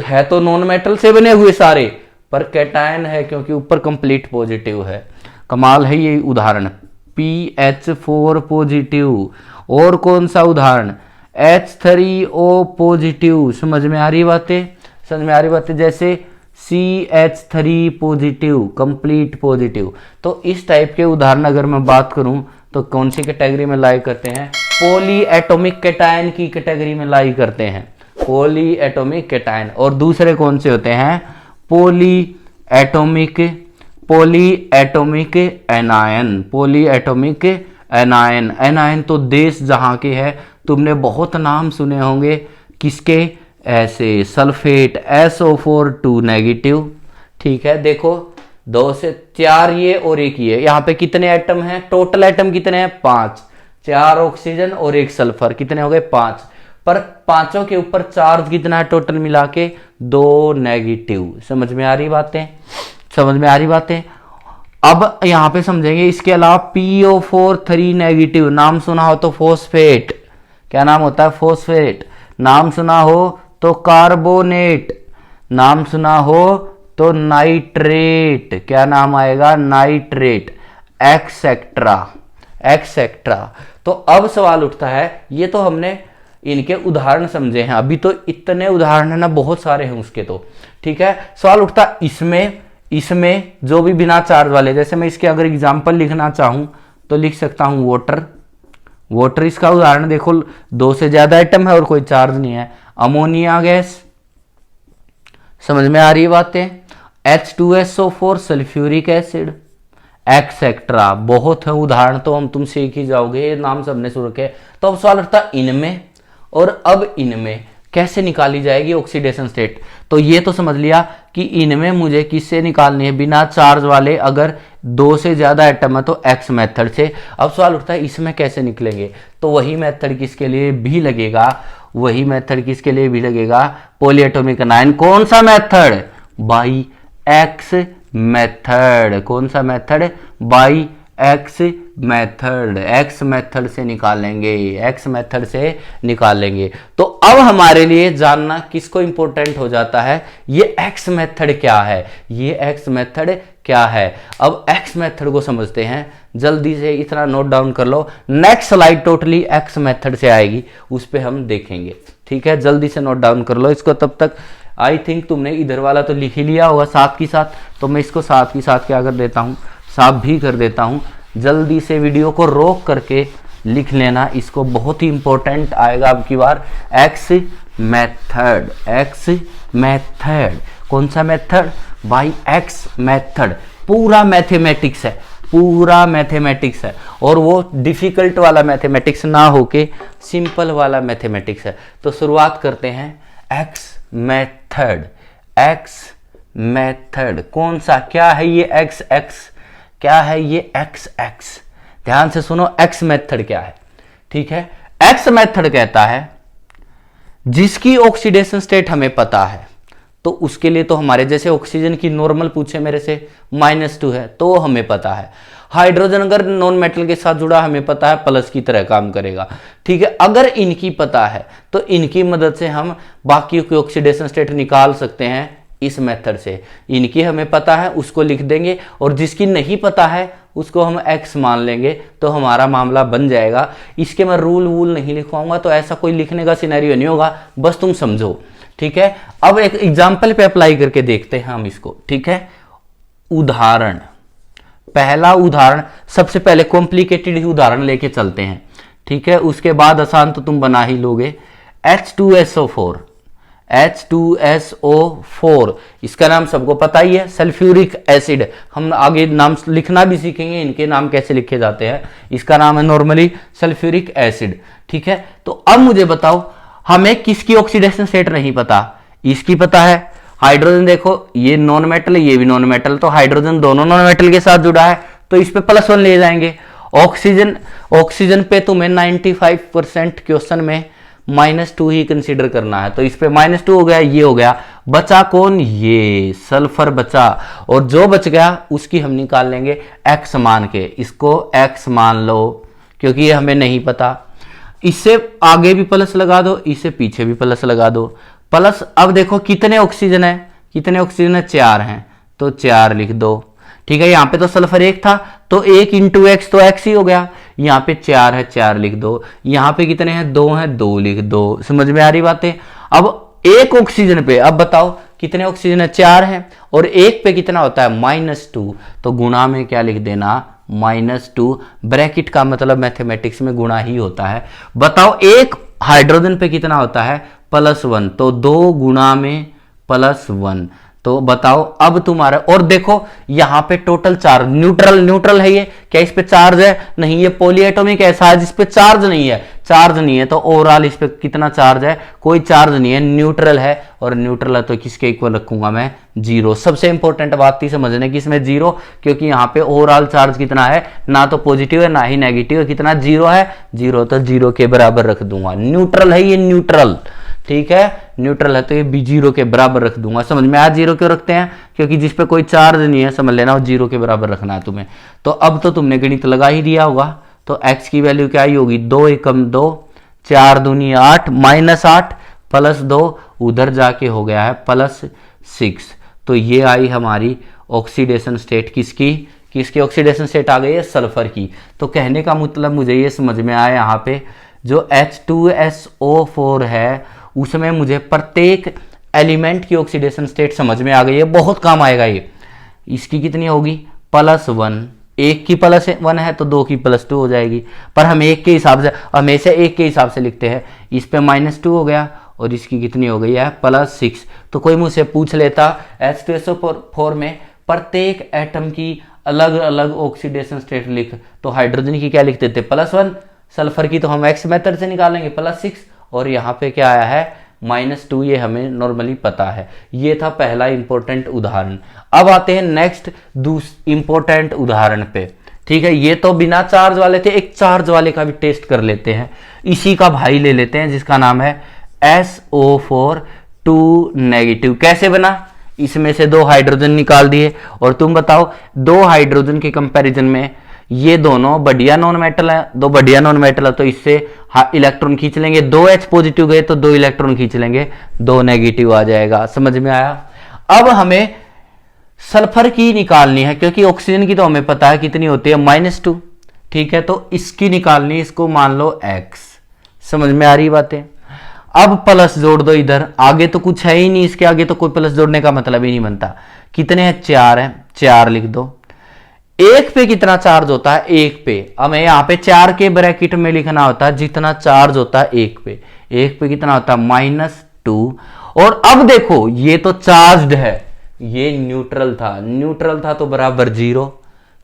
है तो नॉन मेटल से बने हुए सारे, पर कैटायन है क्योंकि ऊपर कंप्लीट पॉजिटिव है। कमाल है ये उदाहरण। PH4 positive. और कौन सा उदाहरण? H3O positive. समझ में आ रही बातें? समझ में आ रही बातें? जैसे CH3 पॉजिटिव, कंप्लीट पॉजिटिव। तो इस टाइप के उदाहरण अगर मैं बात करूं तो कौन सी कैटेगरी में लाई करते हैं? पॉली एटॉमिक कैटायन की कैटेगरी में लाई करते हैं। Poly atomic cation. और दूसरे कौन से होते हैं? Poly atomic anion. Poly atomic anion. Anion तो देश जहां के है, तुमने बहुत नाम सुने होंगे। किसके? ऐसे सल्फेट SO4 2 नेगेटिव। ठीक है, देखो 2 से 4 ये और 1 ये। यहाँ पे कितने एटम हैं? टोटल एटम कितने हैं? 5। 4 ऑक्सीजन और 1 सल्फर, कितने हो गए? 5। पर पांचों के ऊपर चार्ज कितना है टोटल मिला के? 2 नेगेटिव। समझ में आ रही बातें? समझ में आ रही बातें? अब यहां पे समझेंगे। इसके अलावा PO4 3 नेगेटिव। नाम सुना हो तो फॉस्फेट। क्या नाम होता है? फॉस्फेट। नाम सुना हो तो कार्बोनेट। नाम सुना हो तो नाइट्रेट। क्या नाम आएगा? नाइट्रेट। एक्सेट्रा। एक्सेट्रा। तो अब सवाल उठता है, ये तो हमने इनके उदाहरण समझे हैं, अभी तो इतने उदाहरण है ना, बहुत सारे हैं उसके तो। ठीक है, सवाल उठता इसमें जो भी बिना चार्ज वाले, जैसे मैं इसके अगर एग्जाम्पल लिखना चाहूं तो लिख सकता हूं वाटर। वाटर इसका उदाहरण देखो, 2 से ज्यादा आइटम है और कोई चार्ज नहीं है। Ammonia gas. समझ में आ रही है बातें? H2SO4 sulphuric acid. एक्सेट्रा। बहुत है उदाहरण, तो हम तुम सीख ही जाओगे, नाम सबने सुन रखे। तो अब सवाल उठता इनमें और अब इनमें कैसे निकाली जाएगी ऑक्सीडेशन स्टेट। तो ये तो समझ लिया कि इनमें मुझे किससे निकालनी है? बिना चार्ज वाले। अगर 2 से ज्यादा एटम है तो एक्स मेथड से। अब सवाल उठता है इसमें कैसे निकलेंगे? तो वही मेथड किसके लिए भी लगेगा? वही मेथड किसके लिए भी लगेगा? Poly atomic anion. कौन सा मेथड? By x method. कौन सा method? By x method. X method से निकालेंगे। एक्स मेथड से निकालेंगे। तो अब हमारे लिए जानना किसको इंपॉर्टेंट हो जाता है? ये एक्स मेथड क्या है? ये एक्स मेथड क्या है? अब एक्स मेथड को समझते हैं। जल्दी से इतना नोट डाउन कर लो, next slide totally X method से आएगी, उस पर हम देखेंगे। ठीक है, जल्दी से नोट डाउन कर लो इसको। तब तक आई थिंक तुमने इधर वाला तो लिख ही लिया होगा साथ की साथ, तो मैं इसको साथ की साथ क्या कर देता हूँ? साफ भी कर देता हूं। जल्दी से वीडियो को रोक करके लिख लेना, इसको बहुत ही इंपॉर्टेंट आएगा अब की बार। एक्स मेथड, एक्स मेथड, कौन सा मेथड भाई? X method. पूरा मैथमेटिक्स है, पूरा मैथमेटिक्स है, और वो डिफिकल्ट वाला मैथमेटिक्स ना होके सिंपल वाला मैथमेटिक्स है। तो शुरुआत करते हैं। एक्स मेथड, एक्स मेथड कौन सा, क्या है ये एक्स एक्स, क्या है ये एक्स एक्स? ध्यान से सुनो, एक्स मेथड क्या है, ठीक है? एक्स मेथड कहता है जिसकी ऑक्सीडेशन स्टेट हमें पता है, तो उसके लिए तो हमारे जैसे ऑक्सीजन की नॉर्मल पूछे मेरे से -2 है तो हमें पता है। हाइड्रोजन अगर नॉन मेटल के साथ जुड़ा हमें पता है प्लस की तरह काम करेगा, ठीक है? अगर इनकी पता है तो इनकी मदद से हम बाकी की ऑक्सीडेशन स्टेट निकाल सकते हैं इस मेथड से। इनकी हमें पता है उसको लिख देंगे, और जिसकी नहीं पता है उसको हम x मान लेंगे, तो हमारा मामला बन जाएगा। इसके मैं रूल वूल नहीं लिखवाऊंगा, तो ऐसा कोई लिखने का सिनेरियो नहीं होगा, बस तुम समझो, ठीक है? अब एक एग्जाम्पल पे अप्लाई करके देखते हैं हम इसको, ठीक है? उदाहरण, पहला उदाहरण, सबसे पहले कॉम्प्लिकेटेड ही उदाहरण लेके चलते हैं, ठीक है? उसके बाद आसान तो तुम बना ही लोगे। H2SO4, H2SO4 इसका नाम सबको पता ही है, सल्फ्यूरिक एसिड। हम आगे नाम लिखना भी सीखेंगे, इनके नाम कैसे लिखे जाते हैं। इसका नाम है नॉर्मली सल्फ्यूरिक एसिड, ठीक है? तो अब मुझे बताओ, हमें किसकी ऑक्सीडेशन स्टेट नहीं पता? इसकी पता है। हाइड्रोजन देखो, ये नॉन मेटल, ये भी नॉन मेटल, तो हाइड्रोजन दोनों नॉन मेटल के साथ जुड़ा है, तो इस पे +1 ले जाएंगे। ऑक्सीजन, ऑक्सीजन पे तुम्हें 95% क्वेश्चन में -2 ही कंसीडर करना है, तो इस पे -2 हो गया, ये हो गया। बचा कौन? ये सल्फर बचा, और जो बच गया उसकी हम निकाल लेंगे x मान के। इसको x मान लो, क्योंकि ये हमें नहीं पता। इससे आगे भी प्लस लगा दो, इससे पीछे भी प्लस लगा दो, प्लस। अब देखो कितने ऑक्सीजन है, कितने ऑक्सीजन है? 4 हैं, तो 4 लिख दो, ठीक है? यहाँ पे तो सल्फर 1 था, तो 1 × x तो x ही हो गया। यहाँ पे 4 है, 4 लिख दो। यहाँ पे कितने हैं? 2 हैं, 2 लिख दो। समझ में आ रही बातें? अब एक ऑक्सीजन पे, अब बताओ कितने ऑक्सीजन है? 4 हैं, और एक पे कितना होता है? -2, तो गुणा में क्या लिख देना? -2। ब्रैकेट का मतलब मैथमेटिक्स में गुणा ही होता है। बताओ एक हाइड्रोजन पे कितना होता है? +1, तो 2 गुणा में +1। तो बताओ अब तुम्हारा, और देखो यहां पे टोटल चार्ज, न्यूट्रल, न्यूट्रल है ये, क्या इस पे चार्ज है? नहीं, ये पॉलीएटॉमिक ऐसा है जिस पे चार्ज नहीं है, चार्ज नहीं है, तो ओवरऑल इस पे कितना चार्ज है? कोई चार्ज नहीं है, न्यूट्रल है। और न्यूट्रल है तो किसके इक्वल रखूंगा मैं? 0। सबसे इंपॉर्टेंट बात थी समझने की इसमें 0, क्योंकि यहाँ पे ओवरऑल चार्ज कितना है? ना तो पॉजिटिव है ना ही नेगेटिव है, कितना? 0 है। 0 तो 0 के बराबर रख दूंगा। न्यूट्रल है ये, न्यूट्रल, ठीक है? न्यूट्रल है तो ये भी 0 के बराबर रख दूंगा। समझ में आया 0 क्यों रखते हैं? क्योंकि जिस पे कोई चार्ज नहीं है, समझ लेना, वो 0 के बराबर रखना है तुम्हें। तो अब तो तुमने गणित लगा ही दिया होगा, तो x की वैल्यू क्या ही होगी? 2 एकम 2, 4 दूनी 8, -8 +2, उधर जाके हो गया है +6। तो ये आई हमारी ऑक्सीडेशन स्टेट, किसकी? किसकी ऑक्सीडेशन स्टेट आ गई है? सल्फर की। तो कहने का मतलब मुझे ये समझ में आया, यहाँ पे जो H2SO4 है उसमें मुझे प्रत्येक एलिमेंट की ऑक्सीडेशन स्टेट समझ में आ गई है, बहुत काम आएगा ये। इसकी कितनी होगी? +1। एक की +1 है तो 2 की +2 हो जाएगी, पर हम एक के हिसाब से, हमेशा एक के हिसाब से लिखते हैं। इस पे -2 हो गया, और इसकी कितनी हो गई है? +6। तो कोई मुझसे पूछ लेता H2SO4 में प्रत्येक एटम की अलग अलग ऑक्सीडेशन स्टेट लिख, तो हाइड्रोजन की क्या लिख देते? +1। सल्फर की तो हम एक्स मेथड से निकालेंगे +6, और यहाँ पे क्या आया है? -2। ये हमें नॉर्मली पता है। ये था पहला इंपॉर्टेंट उदाहरण। अब आते हैं नेक्स्ट इंपॉर्टेंट उदाहरण पे, ठीक है? ये तो बिना चार्ज वाले थे, एक चार्ज वाले का भी टेस्ट कर लेते हैं। इसी का भाई ले लेते हैं जिसका नाम है SO4 2-। कैसे बना? इसमें से 2 हाइड्रोजन निकाल दिए, और तुम बताओ 2 हाइड्रोजन के कंपैरिजन में ये दोनों बढ़िया नॉन मेटल है, 2 बढ़िया नॉन मेटल है, तो इससे इलेक्ट्रॉन खींच लेंगे। 2H पॉजिटिव गए तो 2 इलेक्ट्रॉन खींच लेंगे, 2 नेगेटिव आ जाएगा। समझ में आया? अब हमें सल्फर की निकालनी है, क्योंकि ऑक्सीजन की तो हमें पता है कितनी होती है? -2, ठीक है? तो इसकी निकालनी, इसको मान लो x। समझ में आ रही बातें? अब प्लस जोड़ दो इधर, आगे तो कुछ है ही नहीं, इसके आगे तो कोई प्लस जोड़ने का मतलब ही नहीं बनता। कितने हैं? 4 है, 4 लिख दो। एक पे कितना चार्ज होता है, एक पे हमें यहाँ पे 4 के ब्रैकेट में लिखना होता है जितना चार्ज होता है एक पे कितना होता है -2। और अब देखो ये तो चार्ज्ड है, ये न्यूट्रल था तो बराबर 0,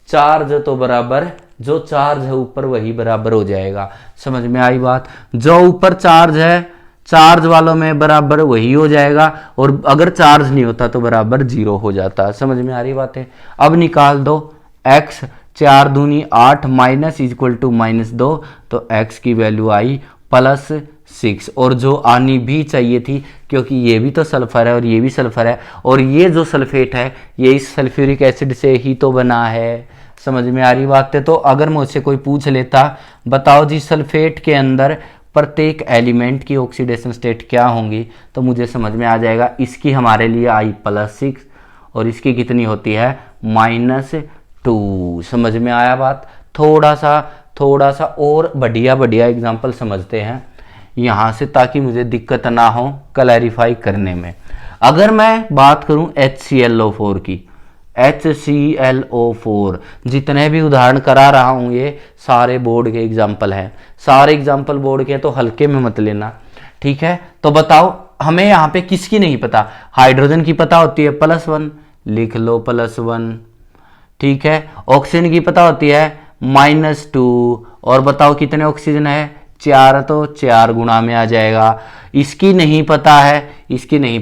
चार्ज तो बराबर जो चार्ज है ऊपर वही बराबर हो जाएगा। समझ में आई बात, जो ऊपर चार्ज है चार्ज वालों में बराबर वही हो जाएगा, और अगर चार्ज नहीं होता तो बराबर 0 हो जाता है। समझ में आ रही बात है। अब निकाल दो x, 4 दूनी 8 माइनस इक्वल टू -2, तो x की वैल्यू आई +6, और जो आनी भी चाहिए थी क्योंकि ये भी तो सल्फर है और ये भी सल्फर है, और ये जो सल्फेट है ये इस सल्फ्यूरिक एसिड से ही तो बना है। समझ में आ रही बात है। तो अगर मुझसे कोई पूछ लेता बताओ जी सल्फेट के अंदर प्रत्येक एलिमेंट की ऑक्सीडेशन स्टेट क्या होंगी, तो मुझे समझ में आ जाएगा। इसकी हमारे लिए आई +6 और इसकी कितनी होती है -2। समझ में आया बात। थोड़ा सा और बढ़िया एग्जांपल समझते हैं यहाँ से, ताकि मुझे दिक्कत ना हो क्लैरिफाई करने में। अगर मैं बात करूँ HClO4 की, HClO4 जितने भी उदाहरण करा रहा हूँ ये सारे बोर्ड के एग्जाम्पल हैं, सारे एग्जाम्पल बोर्ड के, तो हल्के में मत लेना, ठीक है। तो बताओ हमें यहाँ पे किसकी नहीं पता, हाइड्रोजन की पता होती है +1, लिख लो +1, ठीक है। ऑक्सीजन की पता होती है -2, और बताओ कितने ऑक्सीजन है 4, तो 4 गुणा में आ जाएगा। इसकी नहीं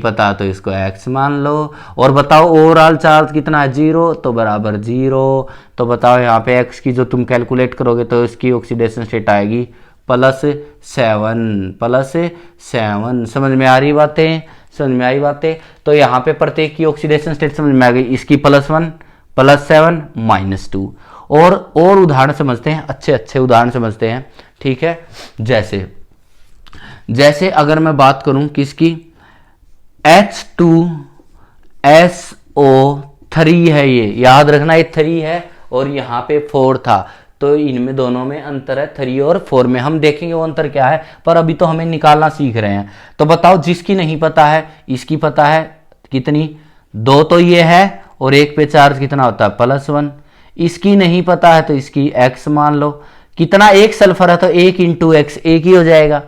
पता तो इसको x मान लो। और बताओ ओवरऑल चार्ज कितना है 0, तो बराबर 0। तो बताओ यहाँ पे x की जो तुम कैलकुलेट करोगे तो इसकी ऑक्सीडेशन स्टेट आएगी +7। समझ में आ रही बातें। तो यहाँ पे प्रत्येक की ऑक्सीडेशन स्टेट समझ में आ गई, इसकी +1 +7 -2। और उदाहरण समझते हैं, अच्छे उदाहरण समझते हैं, ठीक है। जैसे अगर मैं बात करूं किसकी, H2SO3 है, ये याद रखना, ये 3 है और यहाँ पे 4 था, तो इनमें दोनों में अंतर है 3 और 4 में। हम देखेंगे वो अंतर क्या है, पर अभी तो हमें निकालना सीख रहे हैं। तो बताओ जिसकी नहीं पता है, इसकी पता है कितनी 2, तो ये है, और एक पे चार्ज कितना होता है +1। इसकी नहीं पता है तो इसकी x मान लो, कितना एक सल्फर है तो 1 × x, एक ही हो जाएगा,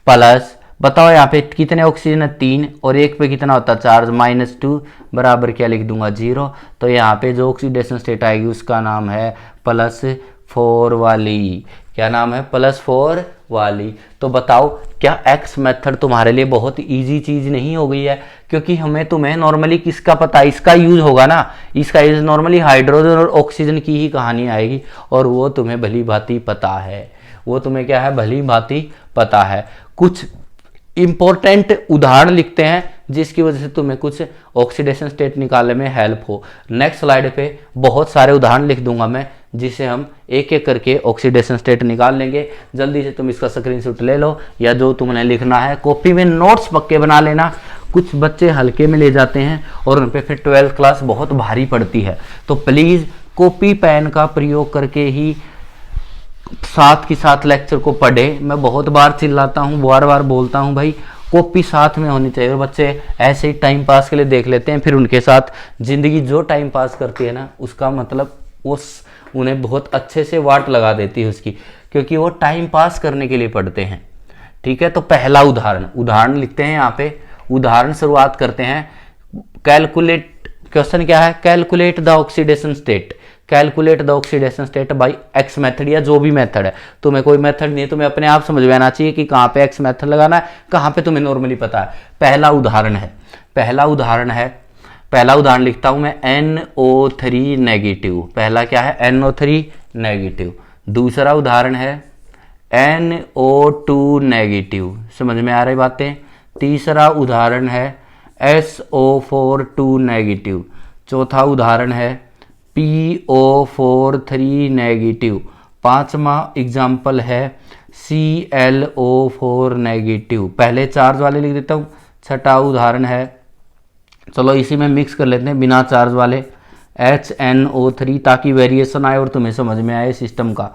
प्लस बताओ यहाँ पे कितने ऑक्सीजन है 3, और एक पे कितना होता है चार्ज -2, बराबर क्या लिख दूंगा 0। तो यहाँ पे जो ऑक्सीडेशन स्टेट आएगी उसका नाम है +4 वाली। क्या नाम है? +4 वाली। तो बताओ क्या x मेथड तुम्हारे लिए बहुत इजी चीज नहीं हो गई है? क्योंकि तुम्हें नॉर्मली किसका पता है, इसका यूज होगा ना, इसका यूज नॉर्मली हाइड्रोजन और ऑक्सीजन की ही कहानी आएगी, और वो तुम्हें भली भांति पता है, वो तुम्हें क्या है भली भांति पता है। कुछ इंपॉर्टेंट उदाहरण लिखते हैं जिसकी वजह से तुम्हें कुछ ऑक्सीडेशन स्टेट निकालने में हेल्प हो। नेक्स्ट स्लाइड पे बहुत सारे उदाहरण लिख दूंगा मैं, जिसे हम एक एक करके ऑक्सीडेशन स्टेट निकाल लेंगे। जल्दी से तुम इसका स्क्रीनशॉट ले लो, या जो तुमने लिखना है कॉपी में नोट्स पक्के बना लेना। कुछ बच्चे हल्के में ले जाते हैं और उन पे फिर 12th क्लास बहुत भारी पड़ती है, तो प्लीज़ कॉपी पेन का प्रयोग करके ही साथ के साथ लेक्चर को पढ़े। मैं बहुत बार चिल्लाता हूँ, बार बार बोलता हूँ भाई कॉपी साथ में होनी चाहिए। और बच्चे ऐसे ही टाइम पास के लिए देख लेते हैं, फिर उनके साथ ज़िंदगी जो टाइम पास करती है ना, उसका मतलब उन्हें बहुत अच्छे से वाट लगा देती है उसकी, क्योंकि वो टाइम पास करने के लिए पढ़ते हैं। ठीक है, तो पहला उदाहरण लिखते हैं यहाँ पे। उदाहरण शुरुआत करते हैं। कैलकुलेट, क्वेश्चन क्या है? Calculate the oxidation state. Calculate the oxidation state by x method, या जो भी मेथड है। तुम्हें कोई मेथड नहीं है, तुम्हें अपने आप समझ में आना चाहिए कि कहाँ पे एक्स मेथड लगाना है, कहाँ पे तुम्हें नॉर्मली पता है। पहला उदाहरण लिखता हूं मैं, NO3 नेगेटिव। पहला क्या है? NO3 negative. दूसरा उदाहरण है NO2 नेगेटिव। समझ में आ रही बातें? तीसरा उदाहरण है SO4 नेगेटिव। चौथा उदाहरण है PO4 नेगेटिव। पांचवा एग्जाम्पल है ClO4 नेगेटिव। पहले चार्ज वाले लिख देता हूँ। छठा उदाहरण है, चलो इसी में मिक्स कर लेते हैं बिना चार्ज वाले, HNO3, ताकि वेरिएशन आए और तुम्हें समझ में आए सिस्टम का।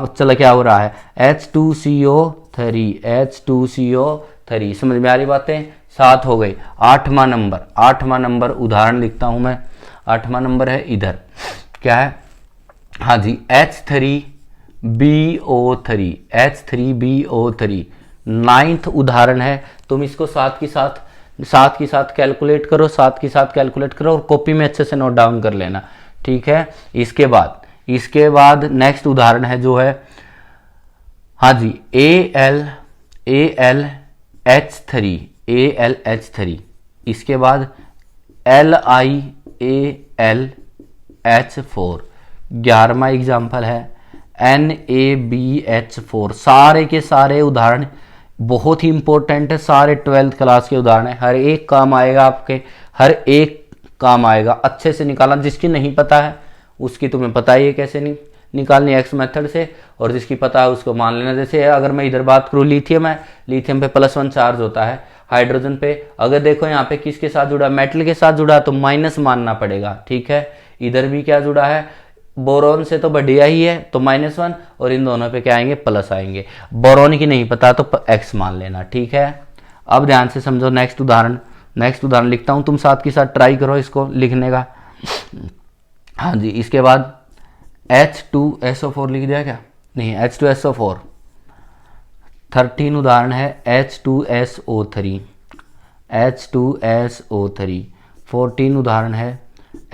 चलो क्या हो रहा है? H2CO3। समझ में आ रही बातें? 7 हो गई। आठवां नंबर उदाहरण लिखता हूं मैं। 8वां नंबर है इधर, क्या है? हाँ जी, H3BO3, H3BO3 नाइन्थ उदाहरण है। तुम इसको साथ की साथ कैलकुलेट करो, और कॉपी में अच्छे से नोट डाउन कर लेना, ठीक है। इसके बाद नेक्स्ट उदाहरण है जो है, हाँ जी, AlH3, इसके बाद LiAlH4, 11वां एग्जाम्पल है NaBH4। सारे के सारे उदाहरण बहुत ही इंपॉर्टेंट है, सारे 12th क्लास के उदाहरण है, हर एक काम आएगा आपके, हर एक काम आएगा, अच्छे से निकालना। जिसकी नहीं पता है उसकी तुम्हें पता ही है कैसे निकालनी एक्स मेथड से, और जिसकी पता है उसको मान लेना। जैसे अगर मैं इधर बात करूँ लिथियम है, लिथियम पे +1 चार्ज होता है, हाइड्रोजन पे अगर देखो यहाँ पे किसके साथ जुड़ा, मेटल के साथ जुड़ा, तो माइनस मानना पड़ेगा, ठीक है। इधर भी क्या जुड़ा है, बोरोन से, तो बढ़िया ही है, तो -1, और इन दोनों पे क्या आएंगे, प्लस आएंगे। बोरोन की नहीं पता तो एक्स मान लेना, ठीक है। अब ध्यान से समझो नेक्स्ट उदाहरण लिखता हूं, तुम साथ के साथ ट्राई करो इसको लिखने का। हाँ जी, इसके बाद H2SO4 लिख दिया क्या, नहीं, H2SO4 13 उदाहरण है, H2SO3, 14 उदाहरण है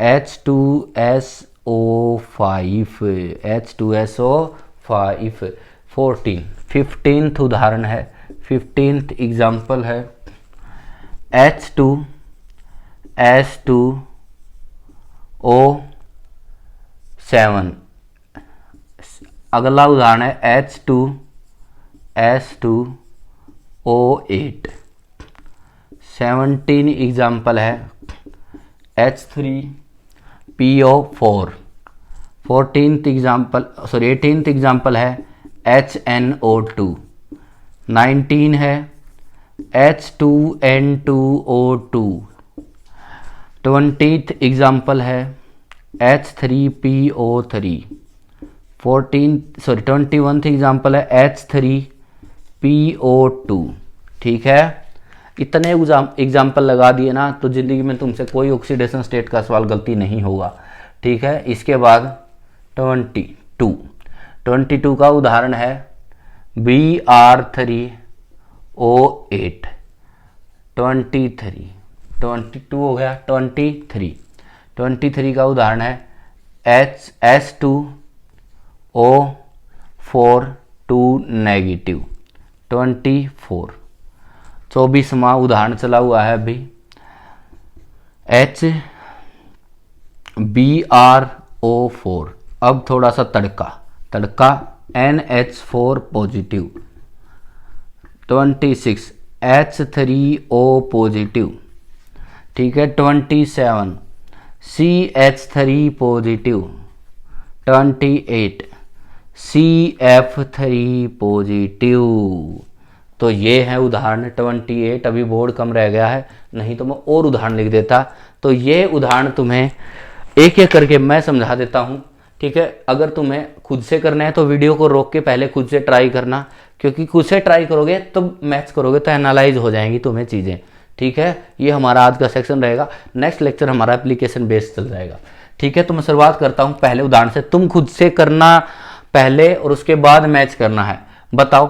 H2SO5, 15th उदाहरण है, 15th एग्जाम्पल है H2S2O7। अगला उदाहरण है H2S2O8। 17 एग्जाम्पल है H3PO4। 18th एग्जाम्पल है HNO2। 19 है H2N2O2। 20th एग्जाम्पल है H3PO3। 21th एग्जाम्पल है H3PO2, ठीक है। इतने एग्जाम्पल लगा दिए ना तो जिंदगी में तुमसे कोई ऑक्सीडेशन स्टेट का सवाल गलती नहीं होगा, ठीक है। इसके बाद 22 का उदाहरण है Br3O8। 22 हो गया। 23 का उदाहरण है S2O4 2 नेगेटिव। 24 24वां उदाहरण चला हुआ है अभी HBrO4। अब थोड़ा सा तड़का NH4 पॉजिटिव। 26 H3O पॉजिटिव, ठीक है। 27 CH3 पॉजिटिव। 28 CF3 positive. तो ये है उदाहरण 28। अभी बोर्ड कम रह गया है, नहीं तो मैं और उदाहरण लिख देता। तो ये उदाहरण तुम्हें एक एक करके मैं समझा देता हूँ, ठीक है। अगर तुम्हें खुद से करना है तो वीडियो को रोक के पहले खुद से ट्राई करना, क्योंकि खुद से ट्राई करोगे तो मैथ्स करोगे तो एनालाइज हो जाएंगी तुम्हें चीज़ें, ठीक है। ये हमारा आज का सेक्शन रहेगा। नेक्स्ट लेक्चर हमारा एप्लीकेशन बेस्ड चल जाएगा, ठीक है। तो मैं शुरुआत करता हूँ पहले उदाहरण से। तुम खुद से करना पहले और उसके बाद मैच करना है। बताओ,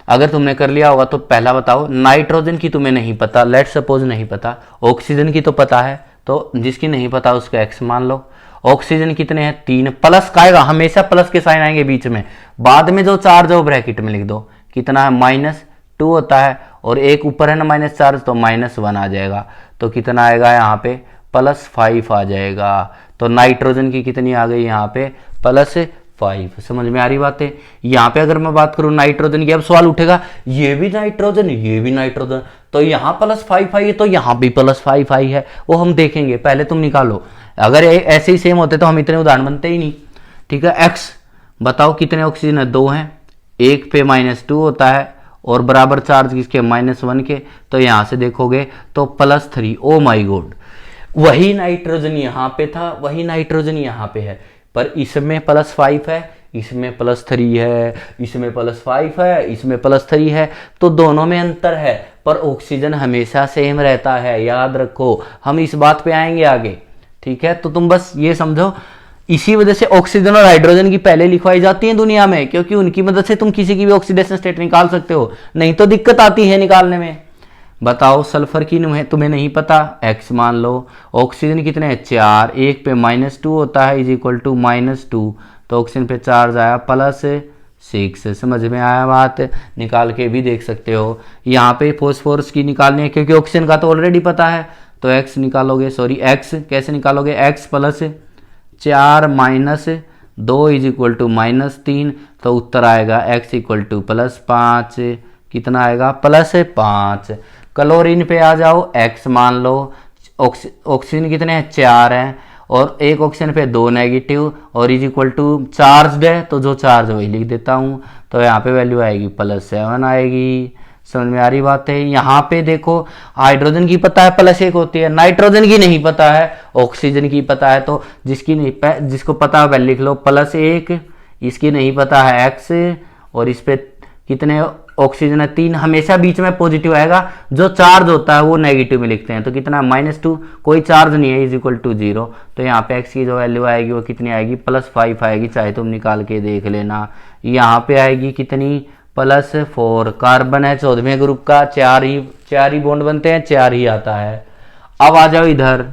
अगर तुमने कर लिया होगा तो पहला बताओ। नाइट्रोजन की तुम्हें नहीं पता, लेट सपोज नहीं पता। ऑक्सीजन की तो पता है, तो जिसकी नहीं पता उसका एक्स मान लो। ऑक्सीजन कितने हैं, 3। प्लस का आएगा, हमेशा प्लस के साइन आएंगे बीच में। बाद में जो चार्ज है वो ब्रैकेट में लिख दो। कितना है, -2 होता है, और एक ऊपर है ना माइनस चार्ज, तो -1 आ जाएगा। तो कितना आएगा यहाँ पे, +5 आ जाएगा। तो नाइट्रोजन की कितनी आ गई यहाँ पे, +5। समझ में आ रही बातें। यहाँ पे अगर मैं बात करूँ नाइट्रोजन की, अब सवाल उठेगा ये भी नाइट्रोजन, तो यहाँ +5 आई है तो यहाँ भी +5 आई है, वो हम देखेंगे। पहले तुम निकालो। अगर ऐसे ही सेम होते तो हम इतने उदाहरण बनते ही नहीं, ठीक है। एक्स बताओ कितने ऑक्सीजन है, 2 हैं। एक पे -2 होता है और बराबर चार्ज किसके, -1 के। तो यहाँ से देखोगे तो +3। ओ माई गॉड, वही नाइट्रोजन यहाँ पे था, वही नाइट्रोजन यहाँ पे है, पर इसमें +5 है, इसमें +3 है, इसमें +5 है, इसमें +3 है। तो दोनों में अंतर है, पर ऑक्सीजन हमेशा सेम रहता है, याद रखो। हम इस बात पे आएंगे आगे, ठीक है। तो तुम बस ये समझो इसी वजह से ऑक्सीजन और हाइड्रोजन की पहले लिखवाई जाती है दुनिया में, क्योंकि उनकी मदद से तुम किसी की भी ऑक्सीडेशन स्टेट निकाल सकते हो, नहीं तो दिक्कत आती है निकालने में। बताओ सल्फर की तुम्हें नहीं पता, x मान लो। ऑक्सीजन कितने हैं 4, एक पे -2 होता है इज इक्वल टू -2, तो ऑक्सीजन पे चार्ज आया +6। समझ में आया बात, निकाल के भी देख सकते हो। यहाँ पे फॉस्फोरस की निकालनी है क्योंकि ऑक्सीजन का तो ऑलरेडी पता है, तो x निकालोगे, सॉरी x कैसे निकालोगे, x +4 -2 इज इक्वल टू -3, तो उत्तर आएगा x इक्वल टू +5। कितना आएगा +5। क्लोरीन पे आ जाओ, x मान लो। ऑक्सीजन कितने हैं 4 हैं, और एक ऑक्सीजन पे 2 नेगेटिव और इज इक्वल टू चार्ज है, तो जो चार्ज वही लिख देता हूँ, तो यहाँ पे वैल्यू आएगी +7 आएगी। समझ में आ रही बात है। यहाँ पे देखो हाइड्रोजन की पता है +1 होती है, नाइट्रोजन की नहीं पता है, ऑक्सीजन की पता है, तो जिसको पता है वह लिख लो +1, इसकी नहीं पता है x, और इस पे कितने ऑक्सीजन है 3, हमेशा बीच में पॉजिटिव आएगा, जो चार्ज होता है वो नेगेटिव में लिखते हैं, तो कितना -2, कोई चार्ज नहीं है इज इक्वल टू 0, तो यहाँ पे x की जो वैल्यू आएगी वो कितनी आएगी +5 आएगी, चाहे तुम निकाल के देख लेना। यहाँ पे आएगी कितनी +4। कार्बन है 14वें ग्रुप का, 4 ही बॉन्ड बनते हैं, 4 ही आता है। अब आ जाओ इधर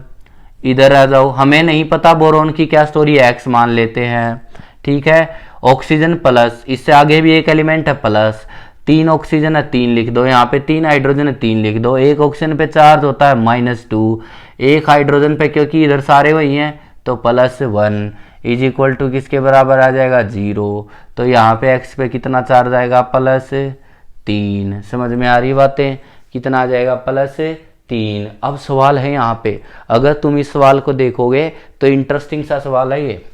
आ जाओ, हमें नहीं पता बोरोन की क्या स्टोरी है, x मान लेते हैं, ठीक है। ऑक्सीजन प्लस, इससे आगे भी एक एलिमेंट है प्लस, 3 ऑक्सीजन है 3 लिख दो, यहाँ पे 3 हाइड्रोजन है 3 लिख दो, एक ऑक्सीजन पे चार्ज होता है -2, एक हाइड्रोजन पे क्योंकि इधर सारे वही हैं तो +1 इज इक्वल टू किसके बराबर आ जाएगा 0, तो यहाँ पे x पे कितना चार्ज आएगा +3। समझ में आ रही बातें, कितना आ जाएगा +3। अब सवाल है यहाँ पे, अगर तुम इस सवाल को देखोगे तो इंटरेस्टिंग सा सवाल है ये।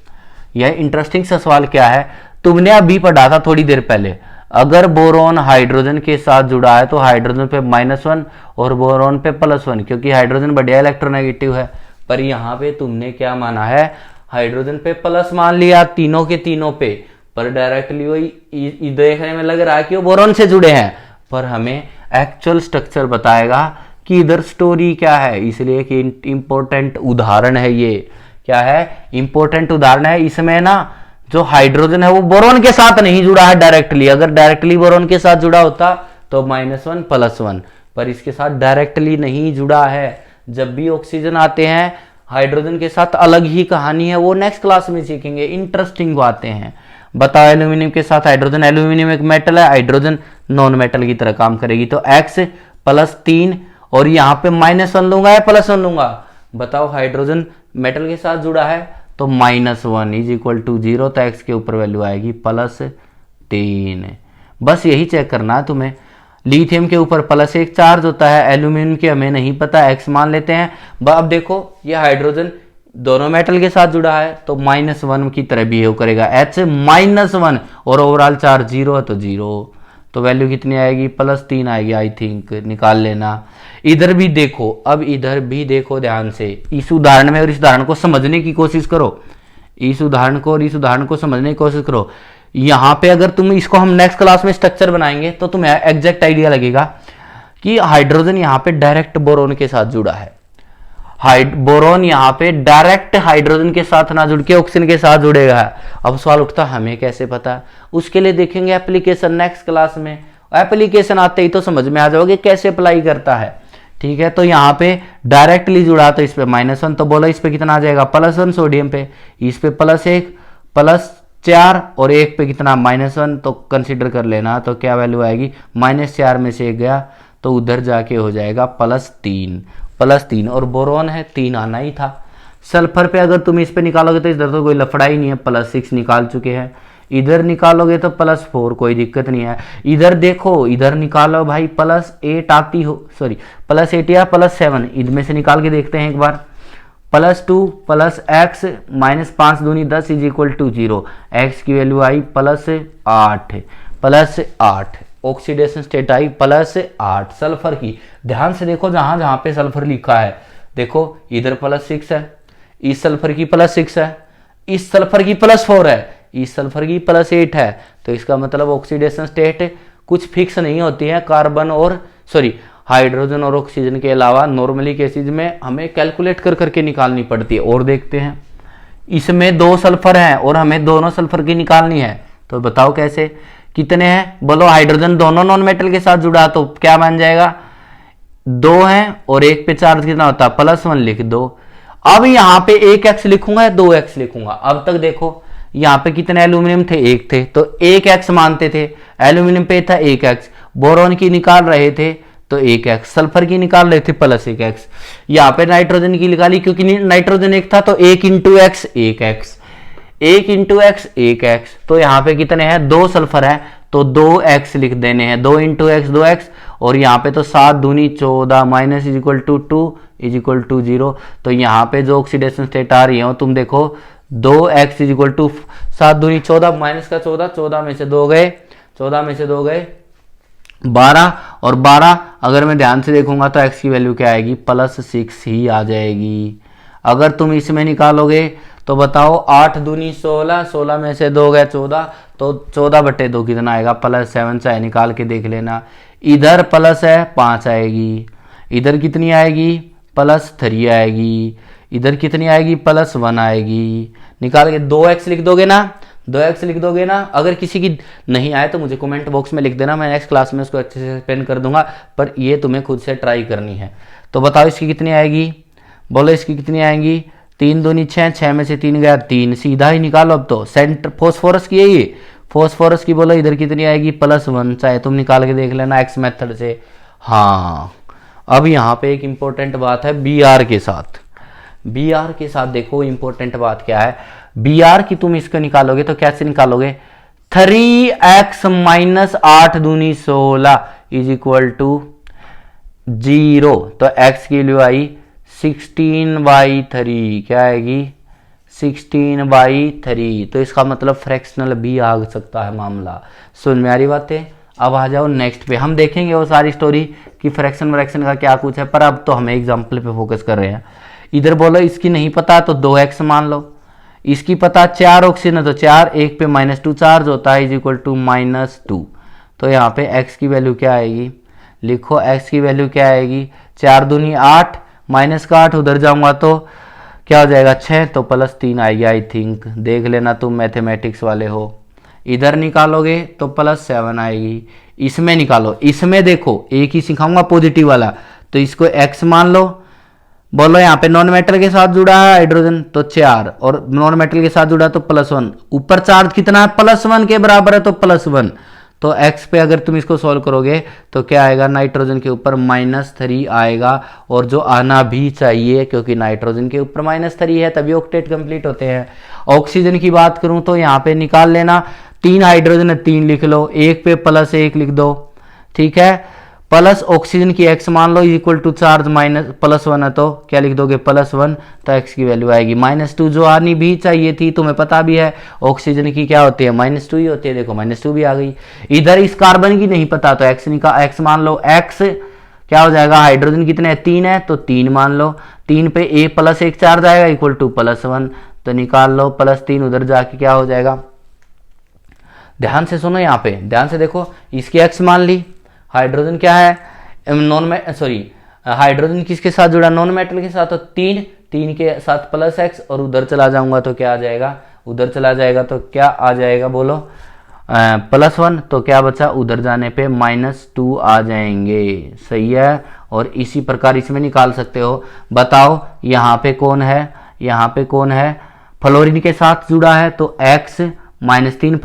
यह इंटरेस्टिंग सा सवाल क्या है, तुमने अभी पढ़ा था थोड़ी देर पहले, अगर बोरोन हाइड्रोजन के साथ जुड़ा है तो हाइड्रोजन पे -1 और बोरोन पे +1, क्योंकि हाइड्रोजन बढ़िया इलेक्ट्रोनेगेटिव है। पर यहाँ पे तुमने क्या माना है, हाइड्रोजन पे प्लस मान लिया तीनों के तीनों पे, पर डायरेक्टली वही देखने में लग रहा है कि वो बोरोन से जुड़े हैं, पर हमें एक्चुअल स्ट्रक्चर बताएगा कि इधर स्टोरी क्या है, इसलिए कि इंपॉर्टेंट उदाहरण है ये। क्या है, इंपॉर्टेंट उदाहरण है। इसमें ना जो हाइड्रोजन है वो बोरोन के साथ नहीं जुड़ा है डायरेक्टली, अगर डायरेक्टली बोरोन के साथ जुड़ा होता तो -1 +1, पर इसके साथ डायरेक्टली नहीं जुड़ा है। जब भी ऑक्सीजन आते हैं हाइड्रोजन के साथ अलग ही कहानी है, वो नेक्स्ट क्लास में सीखेंगे, इंटरेस्टिंग बातें हैं। बताओ एल्यूमिनियम के साथ हाइड्रोजन, एल्यूमिनियम एक मेटल है, हाइड्रोजन नॉन मेटल की तरह काम करेगी, तो x +3 और यहाँ पे -1 लूंगा या +1 लूंगा, बताओ हाइड्रोजन मेटल के साथ जुड़ा है तो -1 इज इक्वल टू 0, तो x के ऊपर वैल्यू आएगी +3। बस यही चेक करना है तुम्हें। लिथियम के ऊपर +1 चार्ज होता है, एल्यूमिनियम के हमें नहीं पता, x मान लेते हैं। अब देखो ये हाइड्रोजन दोनों मेटल के साथ जुड़ा है तो -1 की तरह बिहेव करेगा, H -1 और ओवरऑल चार्ज 0 है तो 0, तो वैल्यू कितनी आएगी +3 आएगी, आई थिंक, निकाल लेना। इधर भी देखो, अब इधर भी देखो ध्यान से, इस उदाहरण में और इस उदाहरण को समझने की कोशिश करो, इस उदाहरण को और इस उदाहरण को समझने की कोशिश करो। यहाँ पे अगर तुम इसको हम नेक्स्ट क्लास में स्ट्रक्चर बनाएंगे तो तुम्हें एग्जैक्ट आइडिया लगेगा कि हाइड्रोजन यहाँ पे डायरेक्ट बोरोन के साथ जुड़ा है, बोरोन यहाँ पे डायरेक्ट हाइड्रोजन के साथ ना जुड़ के ऑक्सीजन के साथ जुड़ेगा। अब सवाल उठता हमें कैसे पता, उसके लिए देखेंगे एप्लीकेशन नेक्स्ट क्लास में, एप्लीकेशन आते ही तो समझ में आ जाओगे कैसे अप्लाई करता है, ठीक है। तो यहाँ पे डायरेक्टली जुड़ा तो इस पे -1, तो बोला इस पे कितना आ जाएगा +1 सोडियम पे, इस पे +1 +4 और एक पे कितना -1, तो कंसिडर कर लेना, तो क्या वैल्यू आएगी -4 में से 1 गया तो उधर जाके हो जाएगा +3 और बोरोन है 3 आना ही था। सल्फर पे अगर तुम इस पे निकालोगे तो इधर तो कोई लफड़ा ही नहीं है, +6 निकाल चुके हैं, इधर निकालोगे तो +4 कोई दिक्कत नहीं है। इधर देखो, इधर निकालो भाई +8 आती हो, सॉरी +8 या +7, इनमें से निकाल के देखते हैं एक बार। +2 +x -5 दूनी 10 इज इक्वल टू 0, x की वैल्यू आई +8 ऑक्सीडेशन स्टेट आई +8 सल्फर की। ध्यान से देखो जहां जहां पे सल्फर लिखा है, देखो इधर +6 है, इस सल्फर की +6 है, इस सल्फर की +4 है, इस सल्फर की +8 है, तो इसका मतलब ऑक्सीडेशन स्टेट कुछ फिक्स नहीं होती है। कार्बन और हाइड्रोजन और ऑक्सीजन के अलावा नॉर्मली केसेज में हमें कैलकुलेट कर करके निकालनी पड़ती है। और देखते हैं इसमें 2 सल्फर हैं और हमें दोनों सल्फर की निकालनी है, तो बताओ कैसे, कितने हैं बोलो। हाइड्रोजन दोनों नॉन मेटल के साथ जुड़ा तो क्या बन जाएगा, 2 हैं और एक पे चार्ज कितना होता है +1 लिख दो। अब यहां पे 1x लिखूंगा या 2x लिखूंगा। अब तक देखो यहां पे कितने एल्यूमिनियम थे, 1 थे, तो 1x मानते थे। एल्यूमिनियम पे था 1x, बोरॉन की निकाल रहे थे तो 1x, सल्फर की निकाल रहे थे +1x। यहाँ पे नाइट्रोजन की निकाली क्योंकि नाइट्रोजन 1 था तो 1 × x 1x, 1 × x 1x। तो यहाँ पे कितने हैं, 2 सल्फर है तो 2x लिख देने हैं, 2 × x 2x। और यहाँ पे तो 7 दूनी 14 माइनस =2 0। तो यहाँ पे जो ऑक्सीडेशन स्टेट आ रही है तुम देखो 2x = 7 दूनी 14 माइनस का 14, 14 में से 2 गए, 14 में से 2 गए 12, और 12 अगर मैं ध्यान से देखूंगा तो x की वैल्यू क्या आएगी +6 ही आ जाएगी। अगर तुम इसमें निकालोगे तो बताओ 8 दूनी 16, 16 में से 2 गए 14, तो 14/2 कितना आएगा +7, चाहे निकाल के देख लेना। इधर प्लस है 5 आएगी, इधर कितनी आएगी +3 आएगी, इधर कितनी आएगी +1 आएगी। निकाल के 2x लिख दोगे ना, 2x लिख दोगे ना। अगर किसी की नहीं आए तो मुझे कमेंट बॉक्स में लिख देना, मैं नेक्स्ट क्लास में उसको अच्छे से एक्सप्लेन कर दूंगा, पर ये तुम्हें खुद से ट्राई करनी है। तो बताओ इसकी कितनी आएगी, बोलो इसकी कितनी आएगी, 3 दूनी 6, 6 में से 3 गया 3, सीधा ही निकालो। अब तो सेंटर फोस्फोरस की है ये, फोस्फोरस की बोलो इधर कितनी आएगी +1, चाहे तुम निकाल के देख लेना एक्स मेथड से। हाँ अब यहाँ पे एक इंपॉर्टेंट बात है Br के साथ, Br के साथ देखो इंपॉर्टेंट बात क्या है। Br की तुम इसको निकालोगे तो कैसे निकालोगे, 3x - 8 दूनी 16 = 0। तो x की वैल्यू आई 16/3, क्या आएगी 16/3। तो इसका मतलब फ्रैक्शनल भी आ सकता है मामला। सुन में आ रही बातें। अब आ जाओ नेक्स्ट पे, हम देखेंगे वो सारी स्टोरी कि फ्रैक्शन व्रैक्शन का क्या कुछ है, पर अब तो हमें एग्जाम्पल पे फोकस कर रहे हैं। इधर बोलो इसकी नहीं पता तो 2x मान लो, इसकी पता 4 ऑक्सीजन है तो 4, 1 पे -2 चार्ज होता है = -2। तो यहाँ पे x की वैल्यू क्या आएगी, लिखो x की वैल्यू क्या आएगी, 4 दूनी 8, माइनस का 8 उधर जाऊंगा तो क्या हो जाएगा 6, तो +3 आएगी आई थिंक, देख लेना तुम मैथमेटिक्स वाले हो। इधर निकालोगे तो +7 आएगी। इसमें निकालो, इसमें देखो एक ही सिखाऊंगा पॉजिटिव वाला, तो इसको x मान लो। बोलो यहाँ पे नॉन मेटल के साथ जुड़ा है हाइड्रोजन तो 4, और नॉन मेटल के साथ जुड़ा तो +1, ऊपर चार्ज कितना है +1 के बराबर है तो +1। तो x पे अगर तुम इसको सॉल्व करोगे तो क्या आएगा, नाइट्रोजन के ऊपर -3 आएगा, और जो आना भी चाहिए क्योंकि नाइट्रोजन के ऊपर -3 है तभी ऑक्टेट कंप्लीट होते हैं। ऑक्सीजन की बात करूं तो यहाँ पे निकाल लेना, 3 हाइड्रोजन है 3 लिख लो, 1 पे +1 लिख दो, ठीक है। प्लस ऑक्सीजन की x मान लो = चार्ज +1 है तो क्या लिख दोगे +1, तो x की वैल्यू आएगी -2, जो आनी भी चाहिए थी, तुम्हें पता भी है ऑक्सीजन की क्या होती है -2 ही होती है, देखो -2 भी आ गई। इधर इस कार्बन की नहीं पता तो x मान लो, x क्या हो जाएगा, हाइड्रोजन कितने हैं 3 है तो 3 मान लो, 3 पे +1 चार्ज आएगा =+1, तो निकाल लो, +3 उधर जाके क्या हो जाएगा। ध्यान से सुनो, यहाँ पे ध्यान से देखो, इसकी x मान ली, हाइड्रोजन क्या है हाइड्रोजन किसके साथ जुड़ा, नॉन मेटल के साथ, तो 3 के साथ +x, और उधर चला जाऊंगा तो क्या आ जाएगा, उधर चला जाएगा तो क्या आ जाएगा बोलो +1, तो क्या बचा, उधर जाने पे -2 आ जाएंगे, सही है। और इसी प्रकार इसमें निकाल सकते हो। बताओ यहाँ पे कौन है, यहाँ पे कौन है, फ्लोरीन के साथ जुड़ा है तो x -3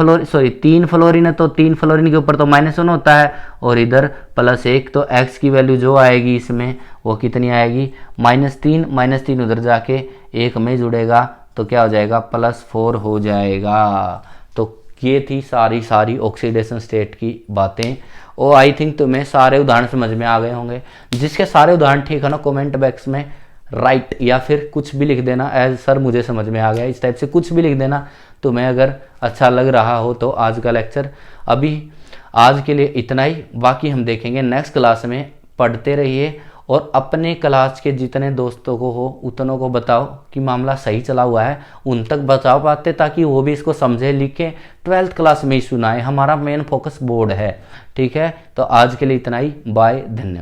3 फ्लोरीन है तो 3 फ्लोरीन के ऊपर तो -1 होता है, और इधर +1, तो x की वैल्यू जो आएगी इसमें वो कितनी आएगी -3 उधर जाके 1 में जुड़ेगा तो क्या हो जाएगा +4 हो जाएगा। तो ये थी सारी ऑक्सीडेशन स्टेट की बातें, और आई थिंक तुम्हें सारे उदाहरण समझ में आ गए होंगे। जिसके सारे उदाहरण ठीक है ना, कमेंट बॉक्स में राइट या फिर कुछ भी लिख देना, एज सर मुझे समझ में आ गया, इस टाइप से कुछ भी लिख देना तुम्हें अगर अच्छा लग रहा हो तो। आज का लेक्चर अभी आज के लिए इतना ही, बाकी हम देखेंगे नेक्स्ट क्लास में। पढ़ते रहिए और अपने क्लास के जितने दोस्तों को हो उतनों को बताओ कि मामला सही चला हुआ है, उन तक बचाओ पाते ताकि वो भी इसको समझे लिखे, 12th क्लास में ही सुनाए। हमारा मेन फोकस बोर्ड है, ठीक है। तो आज के लिए इतना ही, बाय, धन्यवाद।